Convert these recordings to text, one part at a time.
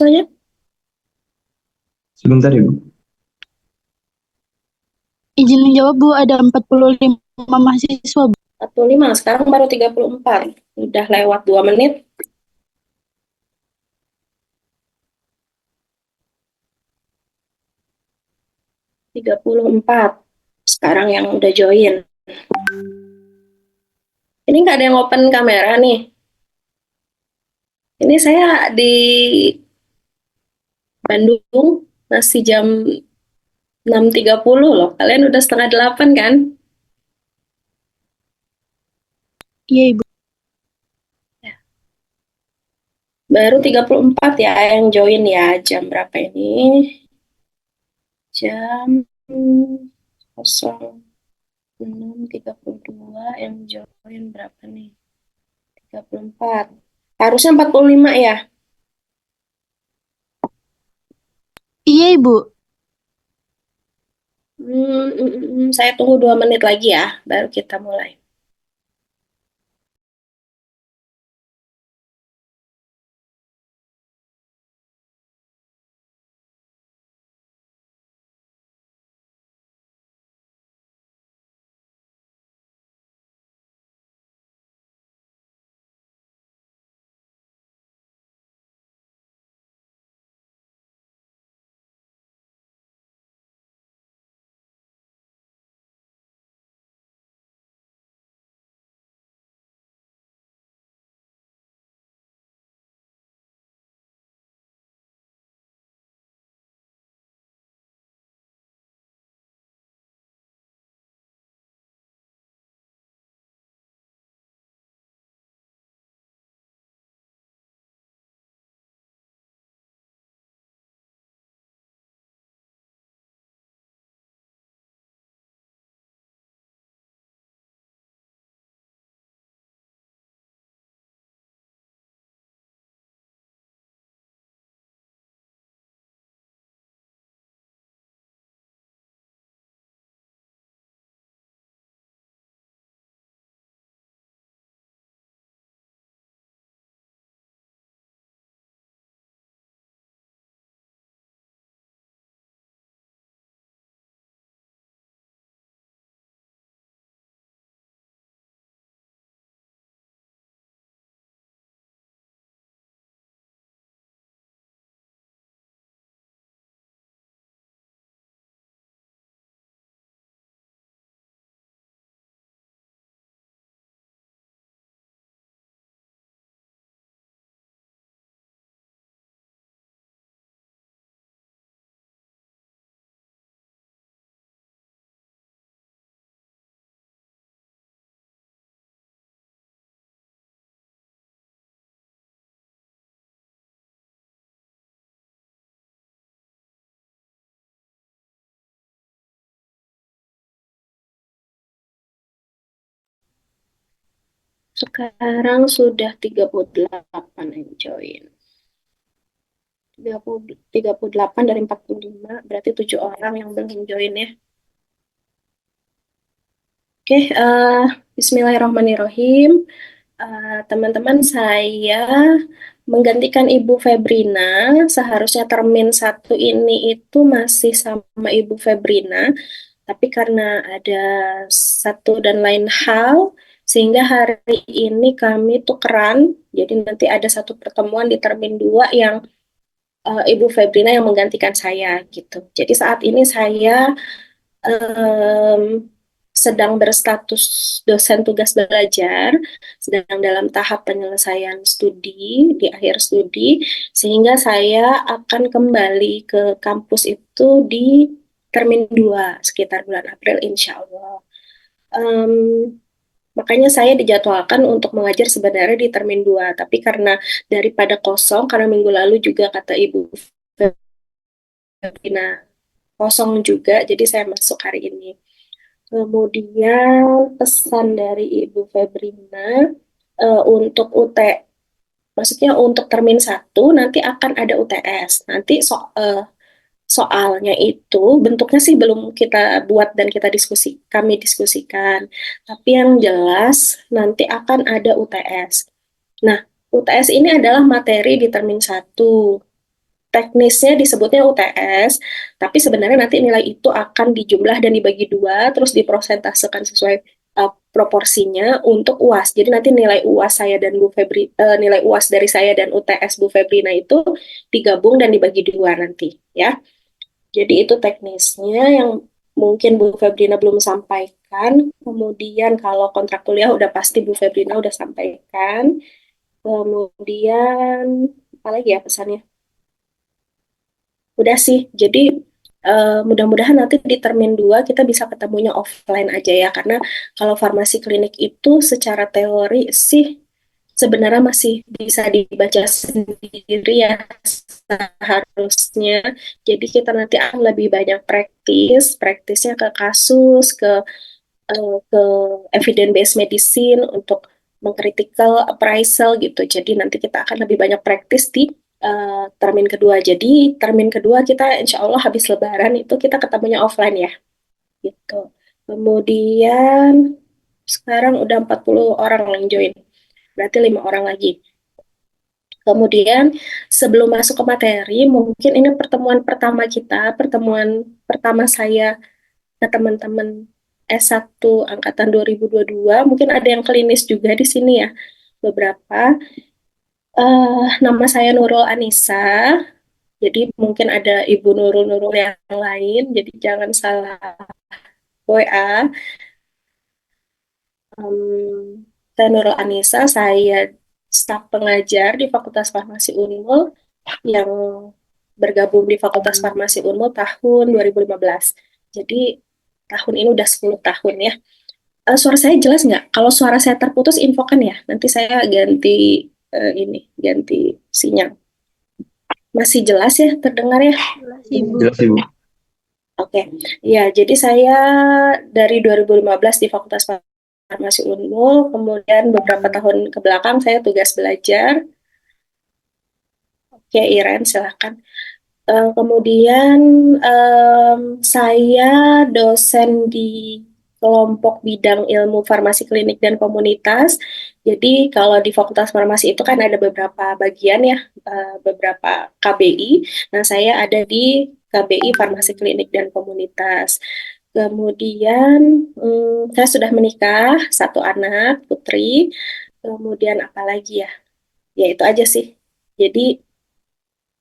Soalnya Sebentar Ibu. Izin menjawab Bu, ada 45 mahasiswa Bu. 45, sekarang baru 34. Udah lewat 2 menit. 34. Sekarang yang udah join. Ini nggak ada yang open kamera nih. Ini saya di Bandung masih jam 6.30 loh. Kalian udah setengah 8 kan? Iya Ibu. Baru 34 ya yang join ya. Jam berapa ini? Jam 06.32 yang join berapa nih? 34. Harusnya 45 ya. Iya Ibu. Saya tunggu 2 menit lagi ya, baru kita mulai. Sekarang sudah 38 yang join. 38 dari 45, berarti 7 orang yang belum join ya. Oke, Bismillahirrahmanirrahim. Teman-teman, saya menggantikan Ibu Febrina. Seharusnya termin 1 ini itu masih sama Ibu Febrina, tapi karena ada satu dan lain hal, sehingga hari ini kami tukeran. Jadi nanti ada satu pertemuan di termin 2 yang Ibu Febrina yang menggantikan saya gitu. Jadi saat ini saya em, sedang berstatus dosen tugas belajar, sedang dalam tahap penyelesaian studi, di akhir studi, sehingga saya akan kembali ke kampus itu di termin 2 sekitar bulan April insya Allah. Em, Makanya saya dijadwalkan untuk mengajar sebenarnya di termin 2, tapi karena daripada kosong, karena minggu lalu juga kata Ibu Febrina kosong juga, jadi saya masuk hari ini. Kemudian pesan dari Ibu Febrina untuk maksudnya untuk termin 1 nanti akan ada UTS. Nanti soalnya itu bentuknya sih belum kita buat dan kami diskusikan. Tapi yang jelas nanti akan ada UTS. Nah, UTS ini adalah materi di termin 1. teknisnya disebutnya UTS, tapi sebenarnya nanti nilai itu akan dijumlah dan dibagi dua, terus diprosentasekan sesuai proporsinya untuk UAS. Jadi nanti nilai UAS saya dan Bu Febri, nilai UAS dari saya dan UTS Bu Febrina itu digabung dan dibagi dua nanti, ya. Jadi itu teknisnya yang mungkin Bu Febrina belum sampaikan. Kemudian kalau kontrak kuliah udah pasti Bu Febrina udah sampaikan. Kemudian apa lagi ya pesannya? Udah sih. Jadi mudah-mudahan nanti di termin 2 kita bisa ketemunya offline aja ya. Karena kalau farmasi klinik itu secara teori sih sebenarnya masih bisa dibaca sendiri ya seharusnya. Jadi kita nanti akan lebih banyak praktisnya ke kasus, ke evidence based medicine untuk mengkritikal appraisal gitu. Jadi nanti kita akan lebih banyak praktis di termin kedua. Jadi termin kedua kita insya Allah habis Lebaran itu kita ketemunya offline ya gitu. Kemudian sekarang udah 40 orang yang join. Berarti 5 orang lagi. Kemudian sebelum masuk ke materi, mungkin ini pertemuan pertama kita, pertemuan pertama saya ke teman-teman S1 angkatan 2022. Mungkin ada yang klinis juga di sini ya, beberapa. Nama saya Nurul Anissa, jadi mungkin ada Ibu Nurul-Nurul yang lain, jadi jangan salah WA. Saya Nurul Anissa, saya staf pengajar di Fakultas Farmasi Unmul yang bergabung di Fakultas Farmasi Unmul tahun 2015. Jadi tahun ini udah 10 tahun ya. Suara saya jelas nggak? Kalau suara saya terputus, infokan ya. Nanti saya ganti ganti sinyal. Masih jelas ya, terdengar ya? Jelas Ibu. Jelas Ibu. Oke, ya. Jadi saya dari 2015 di Fakultas Farmasi Unmul, kemudian beberapa tahun ke belakang saya tugas belajar. Oke, Iren, silakan. Kemudian saya dosen di kelompok bidang ilmu farmasi klinik dan komunitas. Jadi kalau di Fakultas Farmasi itu kan ada beberapa bagian ya, beberapa KBI. Nah, saya ada di KBI Farmasi Klinik dan Komunitas. Kemudian saya sudah menikah, 1 anak, putri. Kemudian apa lagi ya? Ya itu aja sih. Jadi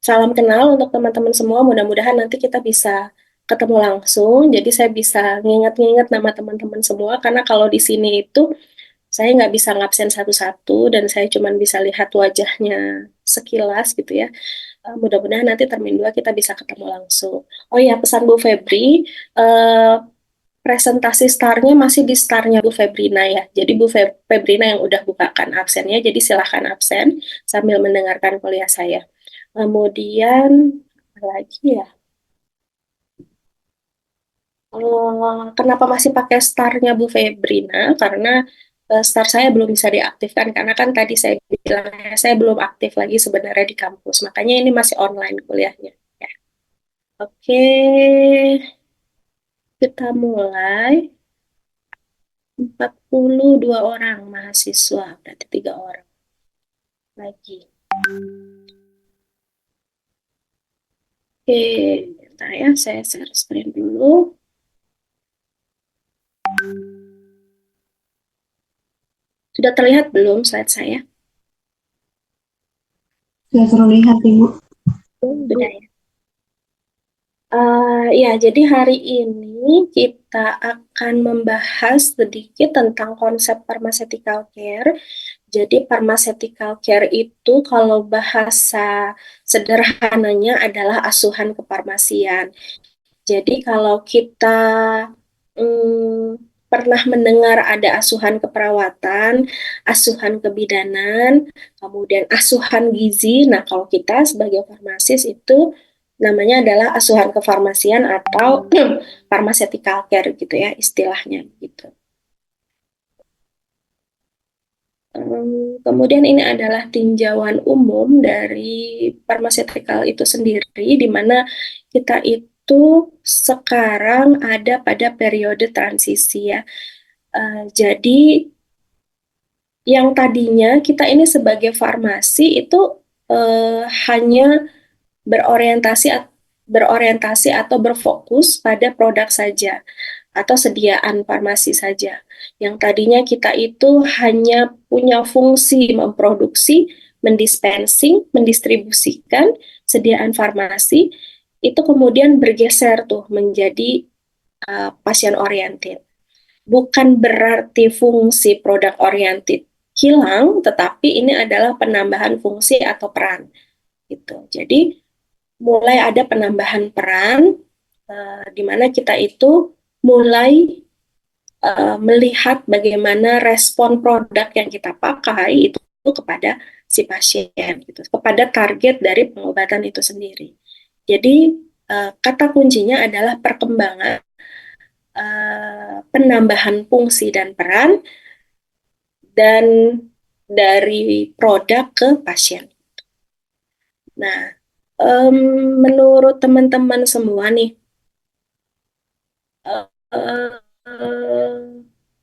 salam kenal untuk teman-teman semua. Mudah-mudahan nanti kita bisa ketemu langsung. Jadi saya bisa nginget-nginget nama teman-teman semua. Karena kalau di sini itu saya nggak bisa ngabsen satu-satu dan saya cuma bisa lihat wajahnya sekilas gitu ya. Mudah-mudahan nanti termin 2 kita bisa ketemu langsung. Oh ya, pesan Bu Febri, eh, presentasi starnya masih di starnya Bu Febrina ya. Jadi Bu Febrina yang udah bukakan absennya. Jadi silahkan absen sambil mendengarkan kuliah saya. Kemudian apa lagi ya? Kenapa masih pakai starnya Bu Febrina? Karena star saya belum bisa diaktifkan karena kan tadi saya bilang saya belum aktif lagi sebenarnya di kampus. Makanya ini masih online kuliahnya. Ya. Oke, kita mulai. 42 orang mahasiswa, berarti 3 orang lagi. Oke, bentar ya, saya share screen dulu. Sudah terlihat belum slide saya? Sudah terlihat Ibu. Sudah ya. Ya, jadi hari ini kita akan membahas sedikit tentang konsep pharmaceutical care. Jadi pharmaceutical care itu kalau bahasa sederhananya adalah asuhan kefarmasian. Jadi kalau kita pernah mendengar ada asuhan keperawatan, asuhan kebidanan, kemudian asuhan gizi. Nah, kalau kita sebagai farmasis itu namanya adalah asuhan kefarmasian atau pharmaceutical care gitu ya istilahnya gitu. Kemudian ini adalah tinjauan umum dari pharmaceutical itu sendiri, di mana kita itu sekarang ada pada periode transisi ya. Jadi yang tadinya kita ini sebagai farmasi itu hanya berorientasi berorientasi atau berfokus pada produk saja atau sediaan farmasi saja. Yang tadinya kita itu hanya punya fungsi memproduksi, mendispensing, mendistribusikan sediaan farmasi, itu kemudian bergeser tuh menjadi pasien oriented. Bukan berarti fungsi produk oriented hilang, tetapi ini adalah penambahan fungsi atau peran gitu. Jadi mulai ada penambahan peran di mana kita itu mulai melihat bagaimana respon produk yang kita pakai itu kepada si pasien, gitu, kepada target dari pengobatan itu sendiri. Jadi kata kuncinya adalah perkembangan penambahan fungsi dan peran dan dari produk ke pasien. Nah, em, menurut teman-teman semua nih, eh,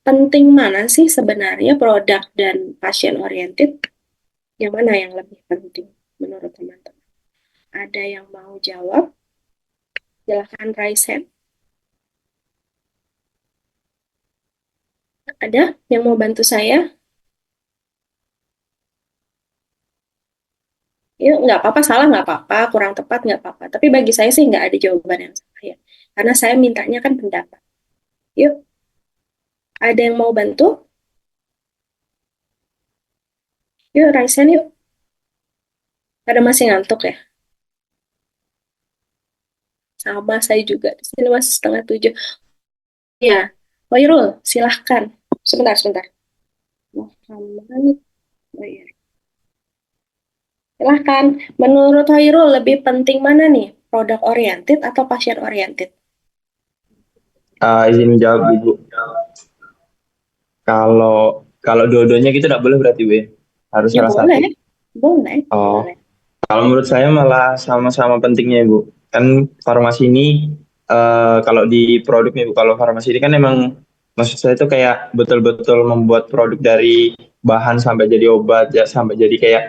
penting mana sih sebenarnya produk dan pasien oriented? Yang mana yang lebih penting menurut teman-teman? Ada yang mau jawab? Silahkan raise hand. Ada yang mau bantu saya? Yuk, nggak apa-apa, salah nggak apa-apa, kurang tepat nggak apa-apa. Tapi bagi saya sih nggak ada jawaban yang salah ya. Karena saya mintanya kan pendapat. Yuk, ada yang mau bantu? Yuk, raise hand yuk. Pada masih ngantuk ya? Sama saya juga. Di sini masih setengah tujuh. Ya, Hoirul, silahkan. Sebentar, sebentar. Muhammad, oh iya. Silahkan. Menurut Hoirul, lebih penting mana nih? Produk oriented atau pasien oriented? Izin jawab Ibu. Kalau kalau dua-duanya gitu tidak boleh berarti Bu, ya? Harus Ya salah satu. boleh, boleh, Oh, boleh. kalau menurut saya malah sama-sama pentingnya Bu. Kan farmasi ini kalau di produknya Bu, kalau farmasi ini kan emang maksud saya itu kayak betul-betul membuat produk dari bahan sampai jadi obat ya sampai jadi kayak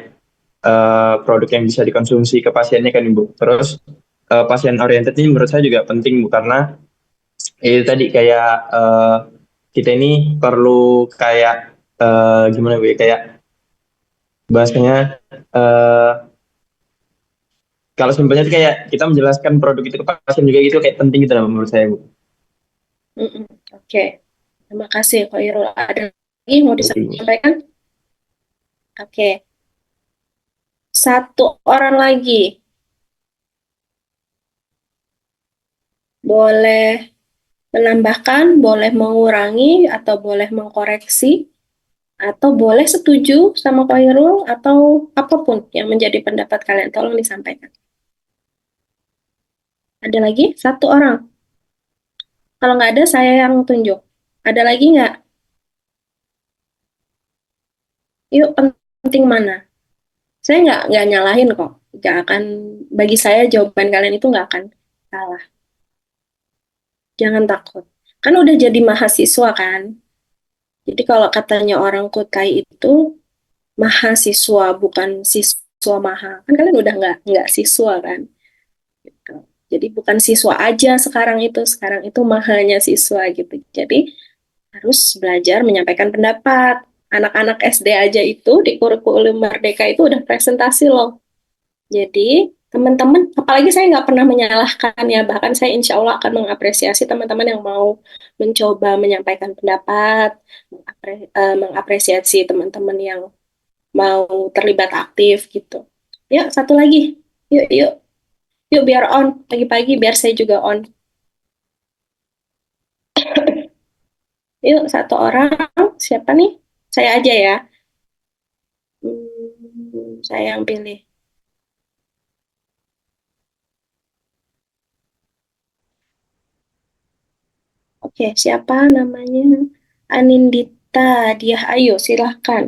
produk yang bisa dikonsumsi ke pasiennya kan Ibu. Terus pasien oriented ini menurut saya juga penting Bu karena itu tadi kayak kita ini perlu kayak gimana Bu ya, kayak bahasanya eh, kalau simpelnya itu kayak kita menjelaskan produk itu ke pasien juga gitu kayak penting gitu lah menurut saya Bu. Mm-mm. Oke, terima kasih Hoirul. Ada lagi mau Gitu, Bu. disampaikan? Oke, satu orang lagi. Boleh menambahkan, boleh mengurangi, atau boleh mengkoreksi, atau boleh setuju sama Hoirul, atau apapun yang menjadi pendapat kalian. Tolong disampaikan. Ada lagi? Satu orang. Kalau nggak ada, saya yang tunjuk. Ada lagi nggak? Yuk, penting mana? Saya nggak nyalahin kok. Nggak akan, bagi saya jawaban kalian itu nggak akan salah. Jangan takut. Kan udah jadi mahasiswa kan? Jadi kalau katanya orang Kutai itu mahasiswa bukan siswa maha. Kan kalian udah nggak siswa kan? Gitu. Jadi bukan siswa aja sekarang itu mahanya siswa gitu. Jadi harus belajar menyampaikan pendapat. Anak-anak SD aja itu di kurikulum Merdeka itu udah presentasi loh. Jadi teman-teman, apalagi saya nggak pernah menyalahkan ya, bahkan saya insya Allah akan mengapresiasi teman-teman yang mau mencoba menyampaikan pendapat, mengapresiasi teman-teman yang mau terlibat aktif gitu. Yuk, satu lagi. Yuk, yuk, yuk biar on. Pagi-pagi biar saya juga on. Yuk, satu orang. Siapa nih? Saya aja ya. Saya yang pilih. Oke, siapa namanya? Anindita Diah Ayu, silahkan.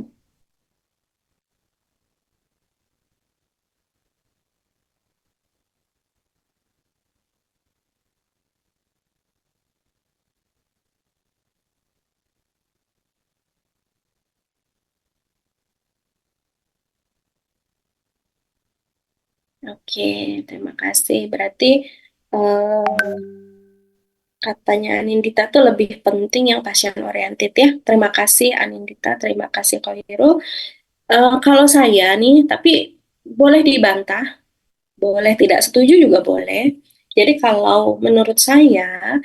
Oke, terima kasih. Berarti eh, katanya Anindita tuh lebih penting yang pasien oriented ya. Terima kasih Anindita, terima kasih Koirul. Kalau saya nih, tapi boleh dibantah, boleh tidak setuju juga boleh. Jadi kalau menurut saya,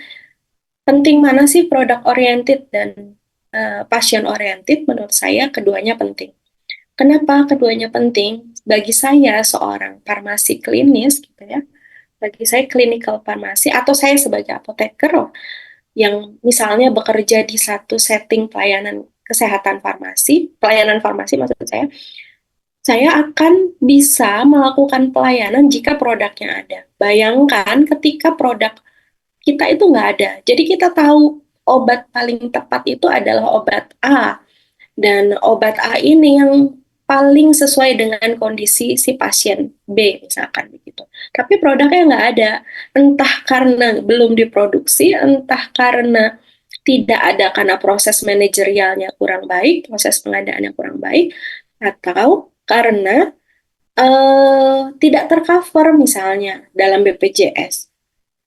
penting mana sih produk oriented dan pasien oriented? Menurut saya keduanya penting. Kenapa keduanya penting? Bagi saya seorang farmasi klinis gitu ya, bagi saya clinical farmasi atau saya sebagai apoteker yang misalnya bekerja di satu setting pelayanan kesehatan farmasi, pelayanan farmasi maksud saya akan bisa melakukan pelayanan jika produknya ada. Bayangkan ketika produk kita itu nggak ada. Jadi kita tahu obat paling tepat itu adalah obat A, dan obat A ini yang paling sesuai dengan kondisi si pasien B, misalkan begitu. Tapi produknya nggak ada. Entah karena belum diproduksi, entah karena tidak ada karena proses manajerialnya kurang baik, proses pengadaannya kurang baik, atau karena tidak tercover misalnya dalam BPJS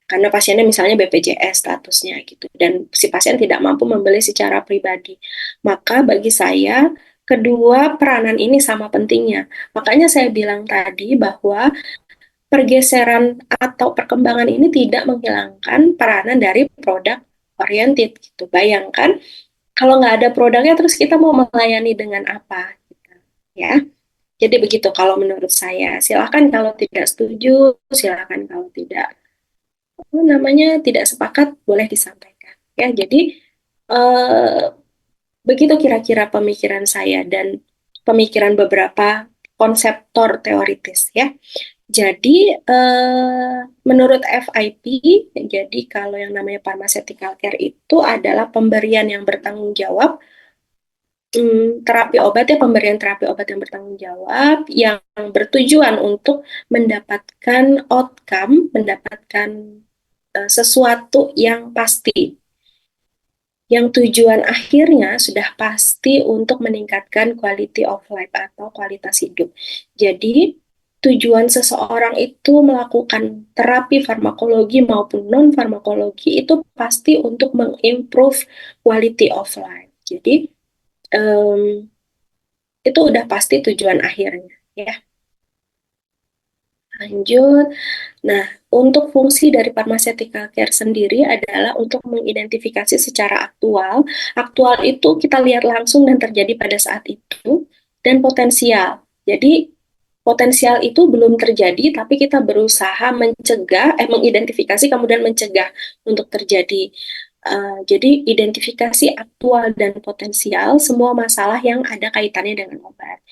karena pasiennya misalnya BPJS statusnya gitu dan si pasien tidak mampu membeli secara pribadi. Maka bagi saya kedua peranan ini sama pentingnya. Makanya saya bilang tadi bahwa pergeseran atau perkembangan ini tidak menghilangkan peranan dari produk oriented gitu. Bayangkan kalau nggak ada produknya terus kita mau melayani dengan apa gitu, ya. Jadi begitu kalau menurut saya. Silakan kalau tidak setuju, silakan kalau tidak namanya tidak sepakat boleh disampaikan. Ya, jadi eh, begitu kira-kira pemikiran saya dan pemikiran beberapa konseptor teoritis ya. Jadi menurut FIP, jadi kalau yang namanya pharmaceutical care itu adalah pemberian yang bertanggung jawab, terapi obat ya pemberian terapi obat yang bertanggung jawab yang bertujuan untuk mendapatkan outcome, mendapatkan sesuatu yang pasti, yang tujuan akhirnya sudah pasti untuk meningkatkan quality of life atau kualitas hidup. Jadi, tujuan seseorang itu melakukan terapi farmakologi maupun non-farmakologi itu pasti untuk mengimprove quality of life. Jadi, em, itu udah pasti tujuan akhirnya, ya. Lanjut. Nah, untuk fungsi dari pharmaceutical care sendiri adalah untuk mengidentifikasi secara aktual. Aktual itu kita lihat langsung dan terjadi pada saat itu, dan potensial. Jadi, potensial itu belum terjadi, tapi kita berusaha mencegah, mengidentifikasi kemudian mencegah untuk terjadi. Jadi, identifikasi aktual dan potensial semua masalah yang ada kaitannya dengan obat.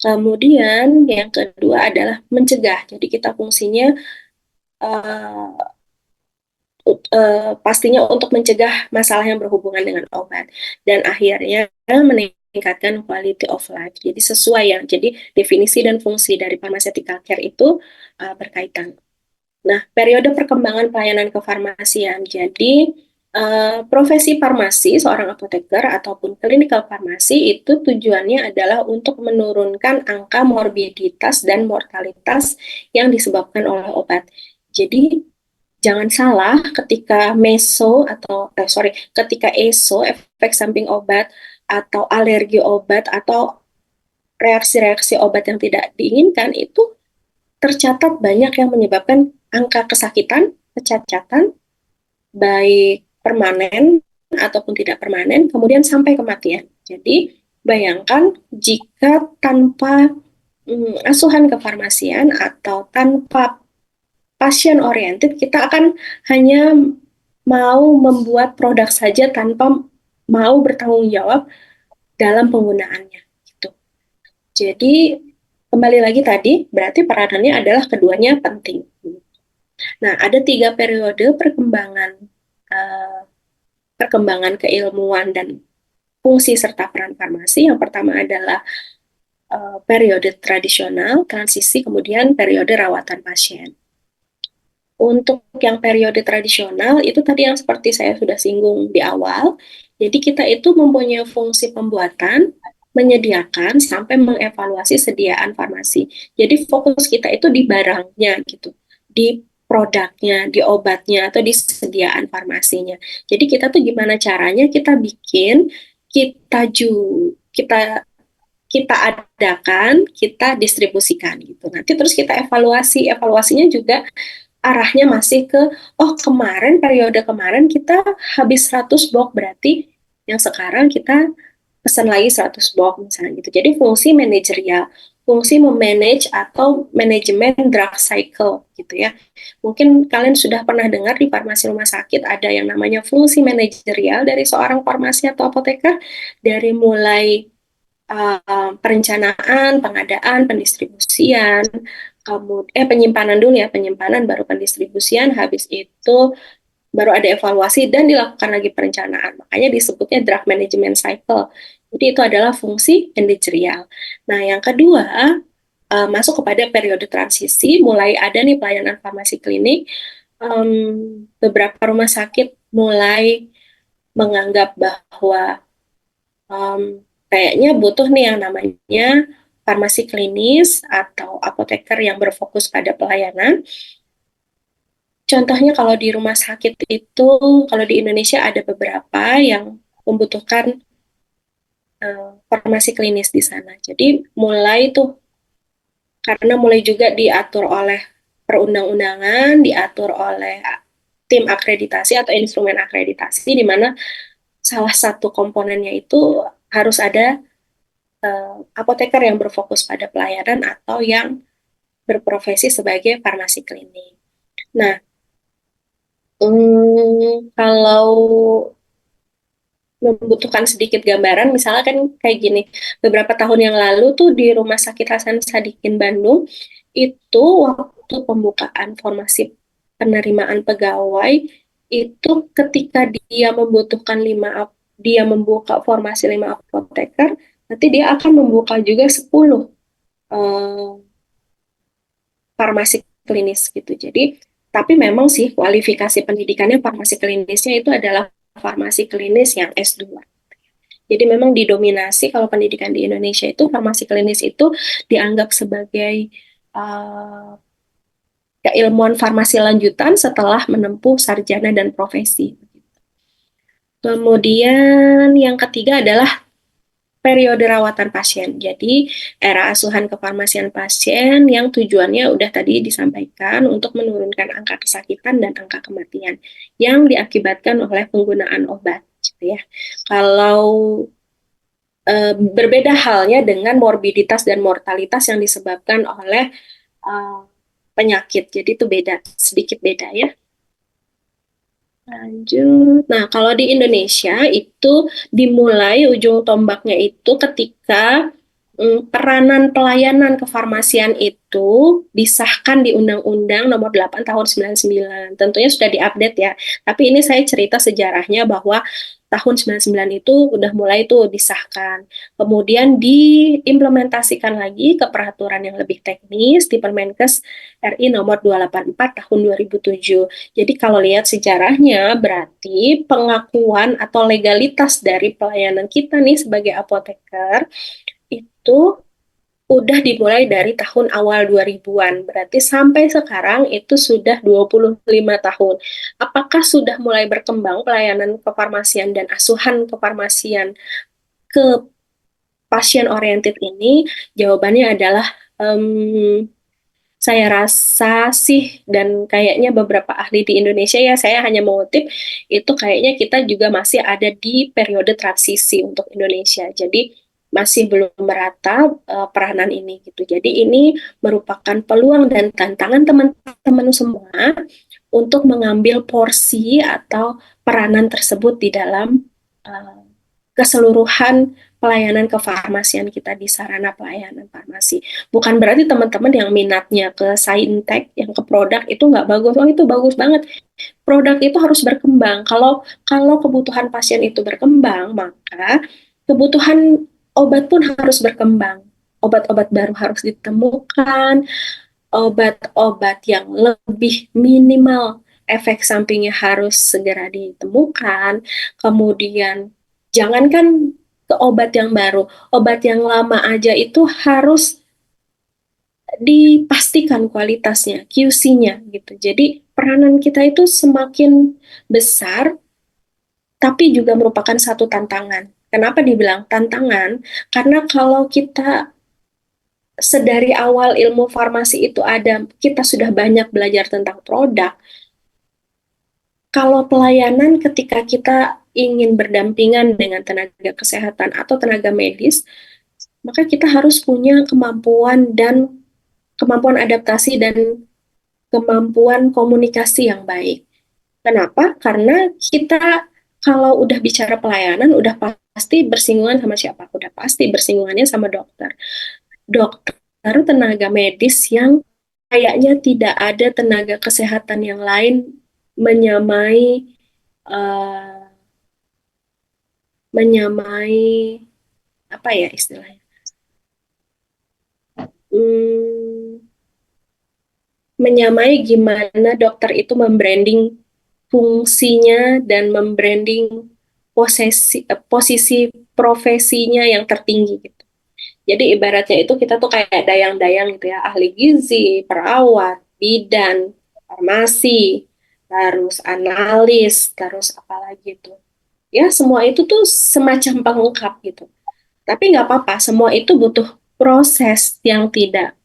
Kemudian yang kedua adalah mencegah. Jadi kita fungsinya uh, pastinya untuk mencegah masalah yang berhubungan dengan obat dan akhirnya meningkatkan quality of life. Jadi sesuai yang jadi definisi dan fungsi dari pharmaceutical care itu berkaitan. Nah, periode perkembangan pelayanan kefarmasian. Jadi profesi farmasi, seorang apoteker ataupun clinical farmasi itu tujuannya adalah untuk menurunkan angka morbiditas dan mortalitas yang disebabkan oleh obat. Jadi jangan salah ketika ketika ESO, efek samping obat atau alergi obat atau reaksi-reaksi obat yang tidak diinginkan itu tercatat banyak yang menyebabkan angka kesakitan, kecacatan, baik permanen ataupun tidak permanen, kemudian sampai kematian. Jadi, bayangkan jika tanpa asuhan kefarmasian atau tanpa pasien oriented, kita akan hanya mau membuat produk saja tanpa mau bertanggung jawab dalam penggunaannya. Gitu. Jadi, kembali lagi tadi, berarti peranannya adalah keduanya penting. Nah, ada 3 periode uh, perkembangan keilmuan dan fungsi serta peran farmasi. Yang pertama adalah periode tradisional, transisi, kemudian periode rawatan pasien. Untuk yang periode tradisional, itu tadi yang seperti saya sudah singgung di awal, jadi kita itu mempunyai fungsi pembuatan, menyediakan sampai mengevaluasi sediaan farmasi. Jadi fokus kita itu di barangnya gitu, di produknya, di obatnya, atau di sediaan farmasinya. Jadi kita tuh gimana caranya kita bikin, kita kita adakan, kita distribusikan gitu. Nanti terus kita evaluasi, evaluasinya juga arahnya masih ke, oh kemarin, periode kemarin kita habis 100 box, berarti yang sekarang kita pesan lagi 100 box misalnya gitu. Jadi fungsi manajerial, fungsi memanage atau manajemen drug cycle gitu ya. Mungkin kalian sudah pernah dengar di farmasi rumah sakit ada yang namanya fungsi manajerial dari seorang farmasi atau apoteker, dari mulai perencanaan, pengadaan, pendistribusian, kemudian penyimpanan dulu ya, penyimpanan baru pendistribusian, habis itu baru ada evaluasi dan dilakukan lagi perencanaan. Makanya disebutnya drug management cycle. Jadi itu adalah fungsi manajerial. Nah, yang kedua, masuk kepada periode transisi, mulai ada nih pelayanan farmasi klinik, beberapa rumah sakit mulai menganggap bahwa kayaknya butuh nih yang namanya farmasi klinis atau apoteker yang berfokus pada pelayanan. Contohnya kalau di rumah sakit itu, kalau di Indonesia ada beberapa yang membutuhkan farmasi klinis di sana. Jadi mulai tuh, karena mulai juga diatur oleh perundang-undangan, diatur oleh tim akreditasi atau instrumen akreditasi, di mana salah satu komponennya itu harus ada apoteker yang berfokus pada pelayanan atau yang berprofesi sebagai farmasi klinik. Nah, kalau membutuhkan sedikit gambaran, misalnya kan kayak gini, beberapa tahun yang lalu tuh di Rumah Sakit Hasan Sadikin Bandung, itu waktu pembukaan formasi penerimaan pegawai, itu ketika dia membuka formasi 5 apoteker, nanti dia akan membuka juga 10 farmasi klinis gitu. Jadi, tapi memang sih kualifikasi pendidikannya farmasi klinisnya itu adalah farmasi klinis yang S2. Jadi memang didominasi kalau pendidikan di Indonesia itu farmasi klinis itu dianggap sebagai keilmuan farmasi lanjutan setelah menempuh sarjana dan profesi. Kemudian yang ketiga adalah periode rawatan pasien. Jadi, era asuhan kefarmasian pasien yang tujuannya udah tadi disampaikan untuk menurunkan angka kesakitan dan angka kematian yang diakibatkan oleh penggunaan obat, gitu ya. Kalau berbeda halnya dengan morbiditas dan mortalitas yang disebabkan oleh penyakit. Jadi itu beda, sedikit beda ya. Lanjut. Nah, kalau di Indonesia itu dimulai ujung tombaknya itu ketika peranan pelayanan kefarmasian itu disahkan di Undang-Undang Nomor 8 Tahun 99. Tentunya sudah diupdate ya. Tapi ini saya cerita sejarahnya bahwa tahun 99 itu udah mulai tuh disahkan. Kemudian diimplementasikan lagi ke peraturan yang lebih teknis di Permenkes RI nomor 284 tahun 2007. Jadi kalau lihat sejarahnya berarti pengakuan atau legalitas dari pelayanan kita nih sebagai apoteker itu udah dimulai dari tahun awal 2000-an. Berarti sampai sekarang itu sudah 25 tahun. Apakah sudah mulai berkembang pelayanan kefarmasian dan asuhan kefarmasian ke pasien oriented ini? Jawabannya adalah saya rasa sih, dan kayaknya beberapa ahli di Indonesia ya, saya hanya mengutip, itu kayaknya kita juga masih ada di periode transisi untuk Indonesia. Jadi masih belum merata peranan ini gitu. Jadi ini merupakan peluang dan tantangan teman-teman semua untuk mengambil porsi atau peranan tersebut di dalam uh, keseluruhan pelayanan kefarmasian kita di sarana pelayanan farmasi. Bukan berarti teman-teman yang minatnya ke saintek, yang ke produk itu nggak bagus. Oh, itu bagus banget. Produk itu harus berkembang. Kalau kalau kebutuhan pasien itu berkembang, maka kebutuhan obat pun harus berkembang. Obat-obat baru harus ditemukan, obat-obat yang lebih minimal efek sampingnya harus segera ditemukan. Kemudian jangankan ke obat yang baru. Obat yang lama aja itu harus dipastikan kualitasnya, QC-nya gitu. Jadi peranan kita itu semakin besar, tapi juga merupakan satu tantangan. Kenapa dibilang tantangan? Karena kalau kita sedari awal ilmu farmasi itu ada, kita sudah banyak belajar tentang produk. Kalau pelayanan ketika kita ingin berdampingan dengan tenaga kesehatan atau tenaga medis, maka kita harus punya kemampuan adaptasi dan kemampuan komunikasi yang baik. Kenapa? Karena kita kalau udah bicara pelayanan, udah pasti bersinggungan sama siapa? Udah pasti bersinggungannya sama dokter. Dokter, tenaga medis yang kayaknya tidak ada tenaga kesehatan yang lain menyamai eh, menyamai apa ya istilahnya? Hmm, menyamai gimana dokter itu membranding fungsinya dan membranding posisi profesinya yang tertinggi gitu. Jadi ibaratnya itu kita tuh kayak dayang-dayang gitu ya, ahli gizi, perawat, bidan, farmasi, terus analis, terus apa lagi tuh. Ya semua itu tuh semacam pelengkap gitu. Tapi nggak apa-apa, semua itu butuh proses yang tidak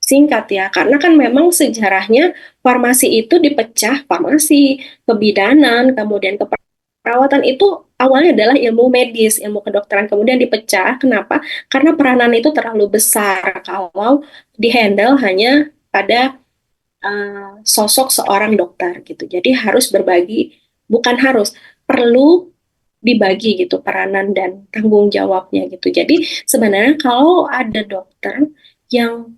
singkat ya, karena kan memang sejarahnya farmasi itu dipecah, farmasi, kebidanan, kemudian keperawatan itu awalnya adalah ilmu medis, ilmu kedokteran, kemudian dipecah. Kenapa? Karena peranan itu terlalu besar kalau dihandle hanya pada sosok seorang dokter gitu. Jadi harus berbagi, bukan harus, perlu dibagi gitu peranan dan tanggung jawabnya gitu. Jadi sebenarnya kalau ada dokter yang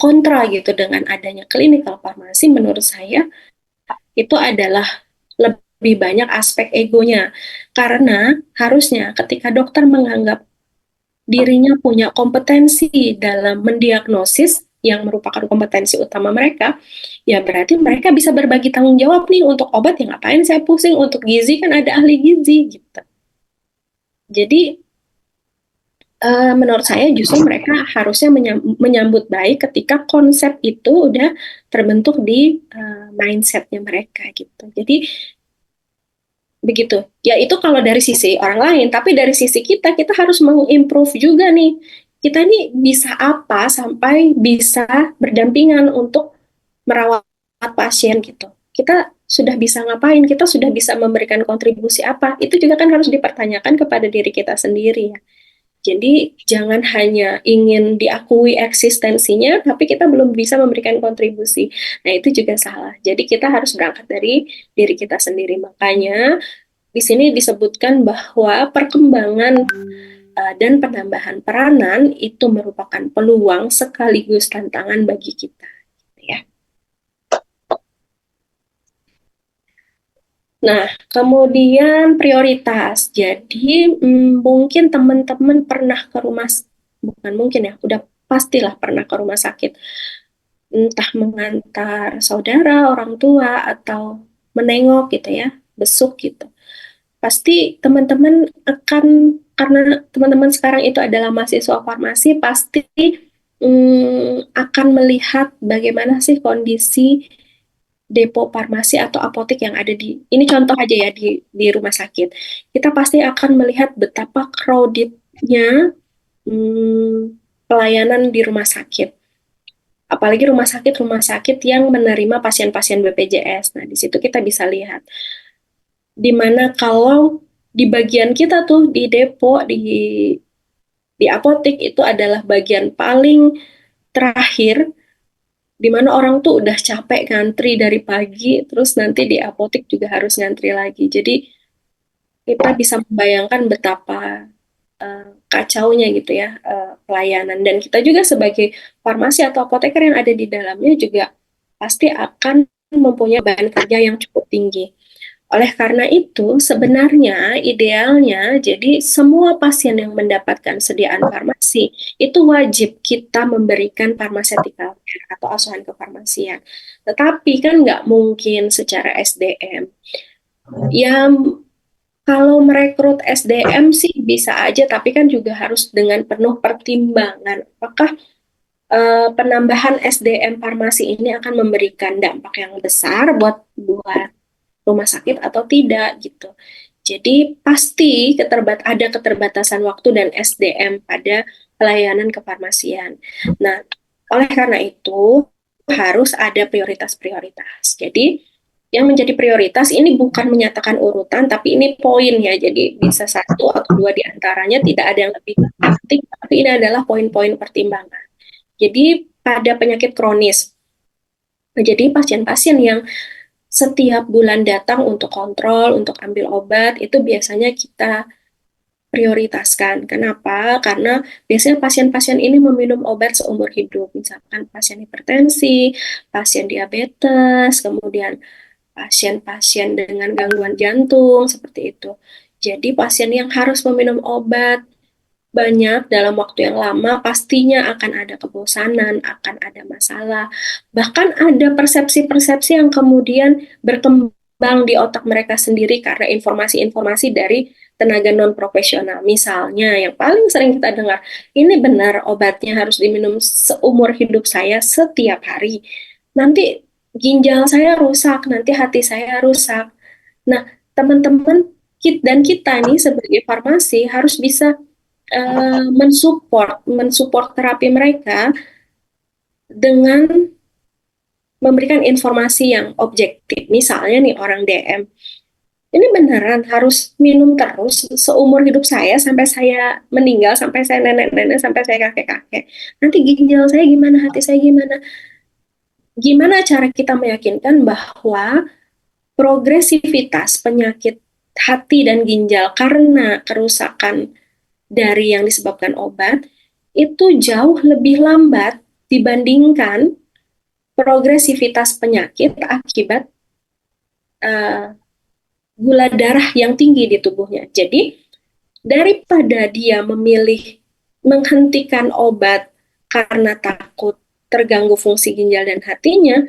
kontra gitu dengan adanya clinical farmasi, menurut saya itu adalah lebih banyak aspek egonya. Karena harusnya ketika dokter menganggap dirinya punya kompetensi dalam mendiagnosis yang merupakan kompetensi utama mereka, ya berarti mereka bisa berbagi tanggung jawab nih untuk obat yang ngapain saya pusing, untuk gizi kan ada ahli gizi gitu. Jadi menurut saya justru mereka harusnya menyambut baik ketika konsep itu udah terbentuk di mindsetnya mereka gitu. Jadi begitu. Ya itu kalau dari sisi orang lain, tapi dari sisi kita, kita harus mengimprove juga nih. Kita ini bisa apa sampai bisa berdampingan untuk merawat pasien gitu. Kita sudah bisa ngapain, kita sudah bisa memberikan kontribusi apa, itu juga kan harus dipertanyakan kepada diri kita sendiri ya. Jadi jangan hanya ingin diakui eksistensinya, tapi kita belum bisa memberikan kontribusi. Nah itu juga salah. Jadi kita harus berangkat dari diri kita sendiri. Makanya di sini disebutkan bahwa perkembangan dan penambahan peranan itu merupakan peluang sekaligus tantangan bagi kita. Ya. Nah, kemudian prioritas. Jadi mungkin teman-teman pernah ke bukan mungkin ya, udah pastilah pernah ke rumah sakit. Entah mengantar saudara, orang tua, atau menengok gitu ya, besuk gitu. Pasti teman-teman karena teman-teman sekarang itu adalah mahasiswa farmasi, pasti akan melihat bagaimana sih kondisi depo farmasi atau apotek yang ada ini contoh aja ya di rumah sakit. Kita pasti akan melihat betapa crowdednya pelayanan di rumah sakit. Apalagi rumah sakit yang menerima pasien-pasien BPJS. Nah, di situ kita bisa lihat di mana kalau di bagian kita tuh di depo di apotek itu adalah bagian paling terakhir di mana orang tuh udah capek ngantri dari pagi, terus nanti di apotek juga harus ngantri lagi. Jadi kita bisa membayangkan betapa kacaunya gitu ya pelayanan. Dan kita juga sebagai farmasi atau apoteker yang ada di dalamnya juga pasti akan mempunyai beban kerja yang cukup tinggi. Oleh karena itu, sebenarnya idealnya, jadi semua pasien yang mendapatkan sediaan farmasi, itu wajib kita memberikan pharmaceutical care atau asuhan kefarmasian. Tetapi kan nggak mungkin secara SDM. Ya, Kalau merekrut SDM sih bisa aja, tapi kan juga harus dengan penuh pertimbangan. Apakah penambahan SDM farmasi ini akan memberikan dampak yang besar buat rumah sakit atau tidak gitu. Jadi pasti ada keterbatasan waktu dan SDM pada pelayanan kefarmasian. Nah, oleh karena itu harus ada prioritas-prioritas. Jadi yang menjadi prioritas ini bukan menyatakan urutan, tapi ini poin ya. Jadi bisa satu atau dua di antaranya, tidak ada yang lebih penting, tapi ini adalah poin-poin pertimbangan. Jadi pada penyakit kronis, jadi pasien-pasien yang setiap bulan datang untuk kontrol, untuk ambil obat, itu biasanya kita prioritaskan. Kenapa? Karena biasanya pasien-pasien ini meminum obat seumur hidup. Misalkan pasien hipertensi, pasien diabetes, kemudian pasien-pasien dengan gangguan jantung, seperti itu. Jadi pasien yang harus meminum obat banyak dalam waktu yang lama, pastinya akan ada kebosanan, akan ada masalah. Bahkan ada persepsi-persepsi yang kemudian berkembang di otak mereka sendiri karena informasi-informasi dari tenaga non-profesional. Misalnya, yang paling sering kita dengar, ini benar obatnya harus diminum seumur hidup saya setiap hari. Nanti ginjal saya rusak, nanti hati saya rusak. Nah, teman-teman dan kita nih sebagai farmasi harus bisa mensupport terapi mereka dengan memberikan informasi yang objektif. Misalnya nih orang DM, ini beneran harus minum terus seumur hidup saya sampai saya meninggal, sampai saya nenek-nenek, sampai saya kakek-kakek. Nanti ginjal saya gimana, hati saya gimana? Gimana cara kita meyakinkan bahwa progresivitas penyakit hati dan ginjal karena kerusakan dari yang disebabkan obat itu jauh lebih lambat dibandingkan progresivitas penyakit akibat uh, gula darah yang tinggi di tubuhnya. Jadi, daripada dia memilih menghentikan obat karena takut terganggu fungsi ginjal dan hatinya,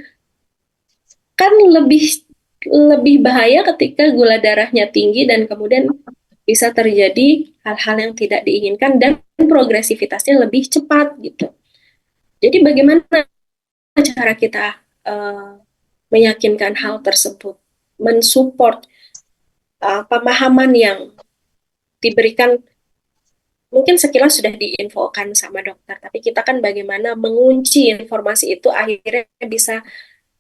kan lebih lebih bahaya ketika gula darahnya tinggi dan kemudian bisa terjadi hal-hal yang tidak diinginkan dan progresivitasnya lebih cepat gitu. Jadi bagaimana cara kita meyakinkan hal tersebut, mensupport pemahaman yang diberikan mungkin sekilas sudah diinfokan sama dokter, tapi kita kan bagaimana mengunci informasi itu akhirnya bisa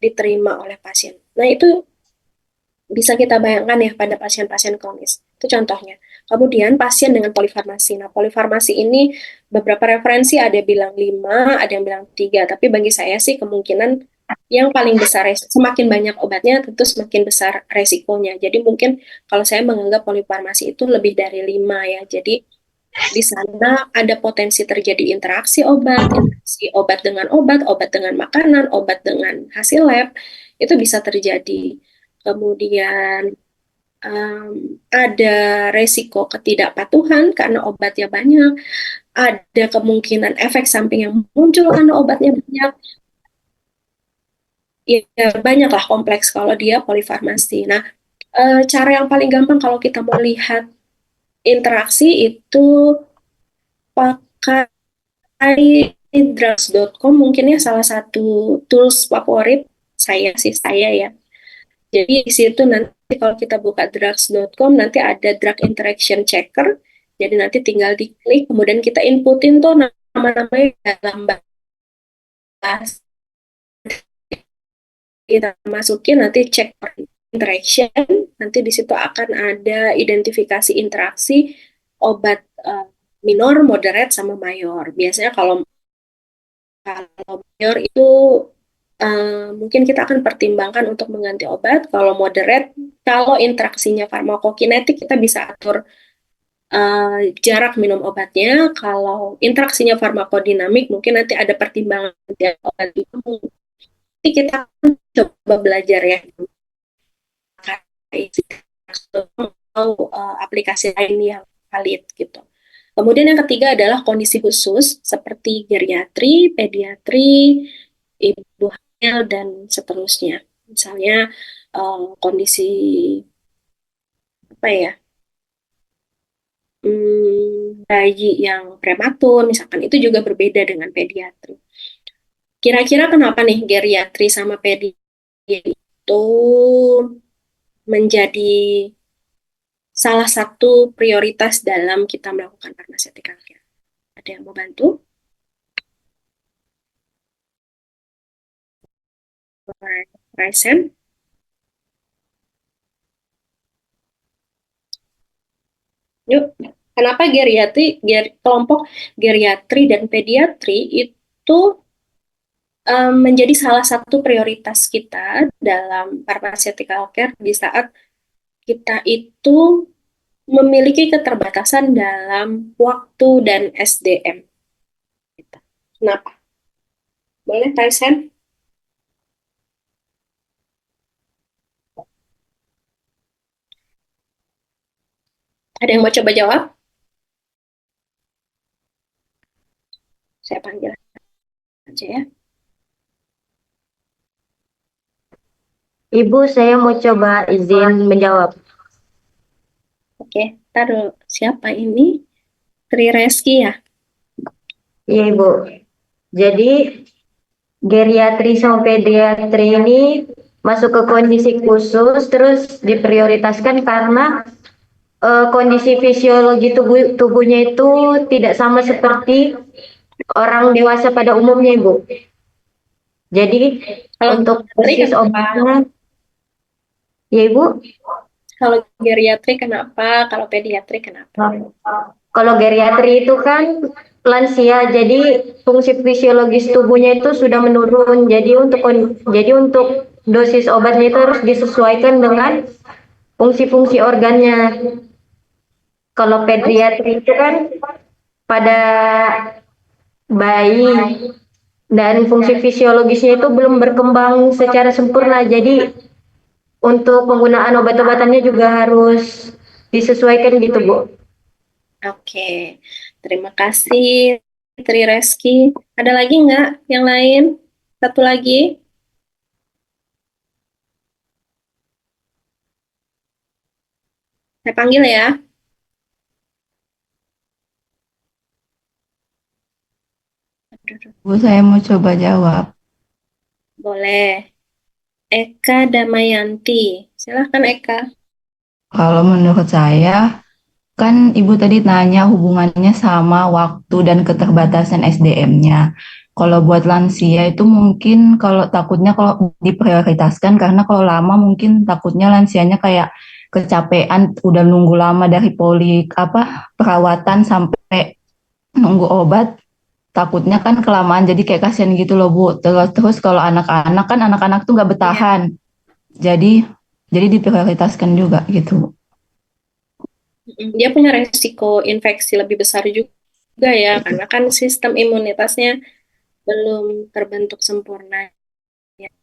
diterima oleh pasien. Nah itu bisa kita bayangkan ya pada pasien-pasien kronis. Itu contohnya. Kemudian pasien dengan polifarmasi. Nah, polifarmasi ini beberapa referensi ada yang bilang 5, ada yang bilang 3. Tapi bagi saya sih kemungkinan yang paling besar, semakin banyak obatnya tentu semakin besar resikonya. Jadi mungkin kalau saya menganggap polifarmasi itu lebih dari 5 ya. Jadi di sana ada potensi terjadi interaksi obat dengan obat dengan makanan, obat dengan hasil lab, itu bisa terjadi. Kemudian ada resiko ketidakpatuhan karena obatnya banyak, ada kemungkinan efek samping yang muncul karena obatnya banyak. Ya, banyaklah kompleks kalau dia polifarmasi. Nah, cara yang paling gampang kalau kita mau lihat interaksi itu pakai drugs.com mungkin ya salah satu tools favorit saya ya. Jadi di situ nanti kalau kita buka drugs.com nanti ada drug interaction checker. Jadi nanti tinggal diklik, kemudian kita inputin tuh nama-namanya dalam bahasa. Kita masukin nanti cek per interaction, nanti di situ akan ada identifikasi interaksi obat minor, moderate, sama mayor. Biasanya kalau mayor itu mungkin kita akan pertimbangkan untuk mengganti obat. Kalau moderate, kalau interaksinya farmakokinetik, kita bisa atur jarak minum obatnya. Kalau interaksinya farmakodinamik, mungkin nanti ada pertimbangan obat itu. Nanti kita akan coba belajar ya atau aplikasi lain yang valid gitu. Kemudian yang ketiga adalah kondisi khusus seperti geriatri, pediatri, ibu hamil, dan seterusnya. Misalnya kondisi apa ya? bayi yang prematur, misalkan itu juga berbeda dengan pediatri. Kira-kira kenapa nih geriatri sama pediatri itu menjadi salah satu prioritas dalam kita melakukan pharmaceutical care? Ada yang mau bantu? Raisen? Yuk, kenapa kelompok geriatri dan pediatri itu menjadi salah satu prioritas kita dalam pharmaceutical care di saat kita itu memiliki keterbatasan dalam waktu dan SDM. Kenapa? Boleh, Tyson? Ada yang mau coba jawab? Saya panggil aja ya. Ibu, saya mau coba izin menjawab. Oke, taruh siapa ini? Tri Reski ya? Iya, Ibu. Jadi, geriatri sama pediatri ini masuk ke kondisi khusus, terus diprioritaskan karena kondisi fisiologi tubuhnya itu tidak sama seperti orang dewasa pada umumnya, Ibu. Jadi, Kalau untuk dosis obatnya, ya Ibu. Kalau geriatri kenapa? Kalau pediatri kenapa? Kalau geriatri itu kan lansia, jadi fungsi fisiologis tubuhnya itu sudah menurun. Jadi untuk dosis obatnya itu harus disesuaikan dengan fungsi-fungsi organnya. Kalau pediatri itu kan pada bayi dan fungsi fisiologisnya itu belum berkembang secara sempurna. Jadi untuk penggunaan obat-obatannya juga harus disesuaikan gitu, Bu. Oke, terima kasih Tri Reski. Ada lagi nggak yang lain? Satu lagi. Saya panggil ya. Bu, saya mau coba jawab. Boleh. Eka Damayanti. Silahkan Eka. Kalau menurut saya, kan Ibu tadi tanya hubungannya sama waktu dan keterbatasan SDM-nya. Kalau buat lansia itu mungkin kalau takutnya kalau diprioritaskan karena kalau lama mungkin takutnya lansianya kayak kecapean udah nunggu lama dari perawatan sampai nunggu obat. Takutnya kan kelamaan jadi kayak kasihan gitu loh Bu. Terus kalau anak-anak kan anak-anak tuh nggak bertahan. Jadi diprioritaskan juga gitu. Dia punya resiko infeksi lebih besar juga ya, karena kan sistem imunitasnya belum terbentuk sempurna. Ya.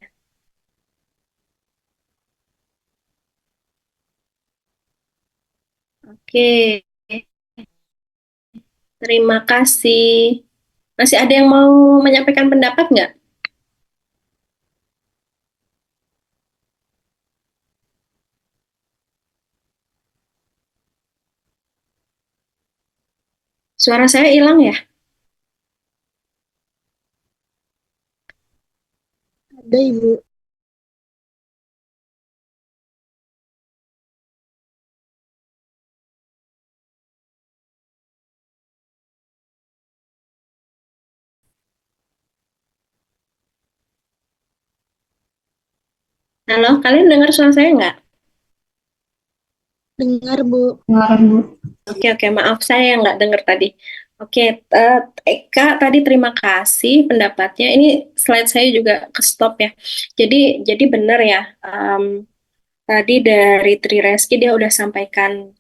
Oke, terima kasih. Masih ada yang mau menyampaikan pendapat nggak? Suara saya hilang ya? Ada Ibu. Halo, kalian dengar suara saya nggak? Dengar Bu. Dengar, Bu. Oke, maaf saya yang nggak dengar tadi. Oke, Eka tadi terima kasih pendapatnya. Ini slide saya juga ke stop ya. Jadi benar ya. Tadi dari Tri Reski dia udah sampaikan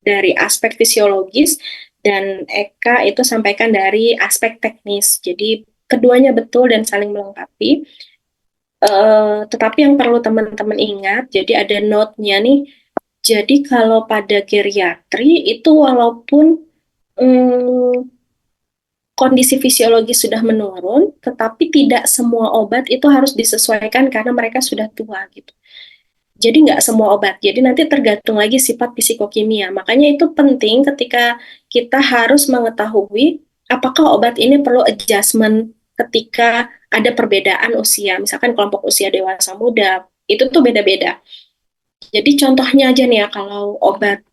dari aspek fisiologis dan Eka itu sampaikan dari aspek teknis. Jadi keduanya betul dan saling melengkapi. Tetapi yang perlu teman-teman ingat, jadi ada note-nya nih. Jadi kalau pada geriatri itu walaupun kondisi fisiologis sudah menurun, tetapi tidak semua obat itu harus disesuaikan karena mereka sudah tua gitu. Jadi nggak semua obat. Jadi nanti tergantung lagi sifat psikokimia. Makanya itu penting ketika kita harus mengetahui apakah obat ini perlu adjustment ketika ada perbedaan usia. Misalkan kelompok usia dewasa muda, itu tuh beda-beda. Jadi contohnya aja nih ya, kalau obat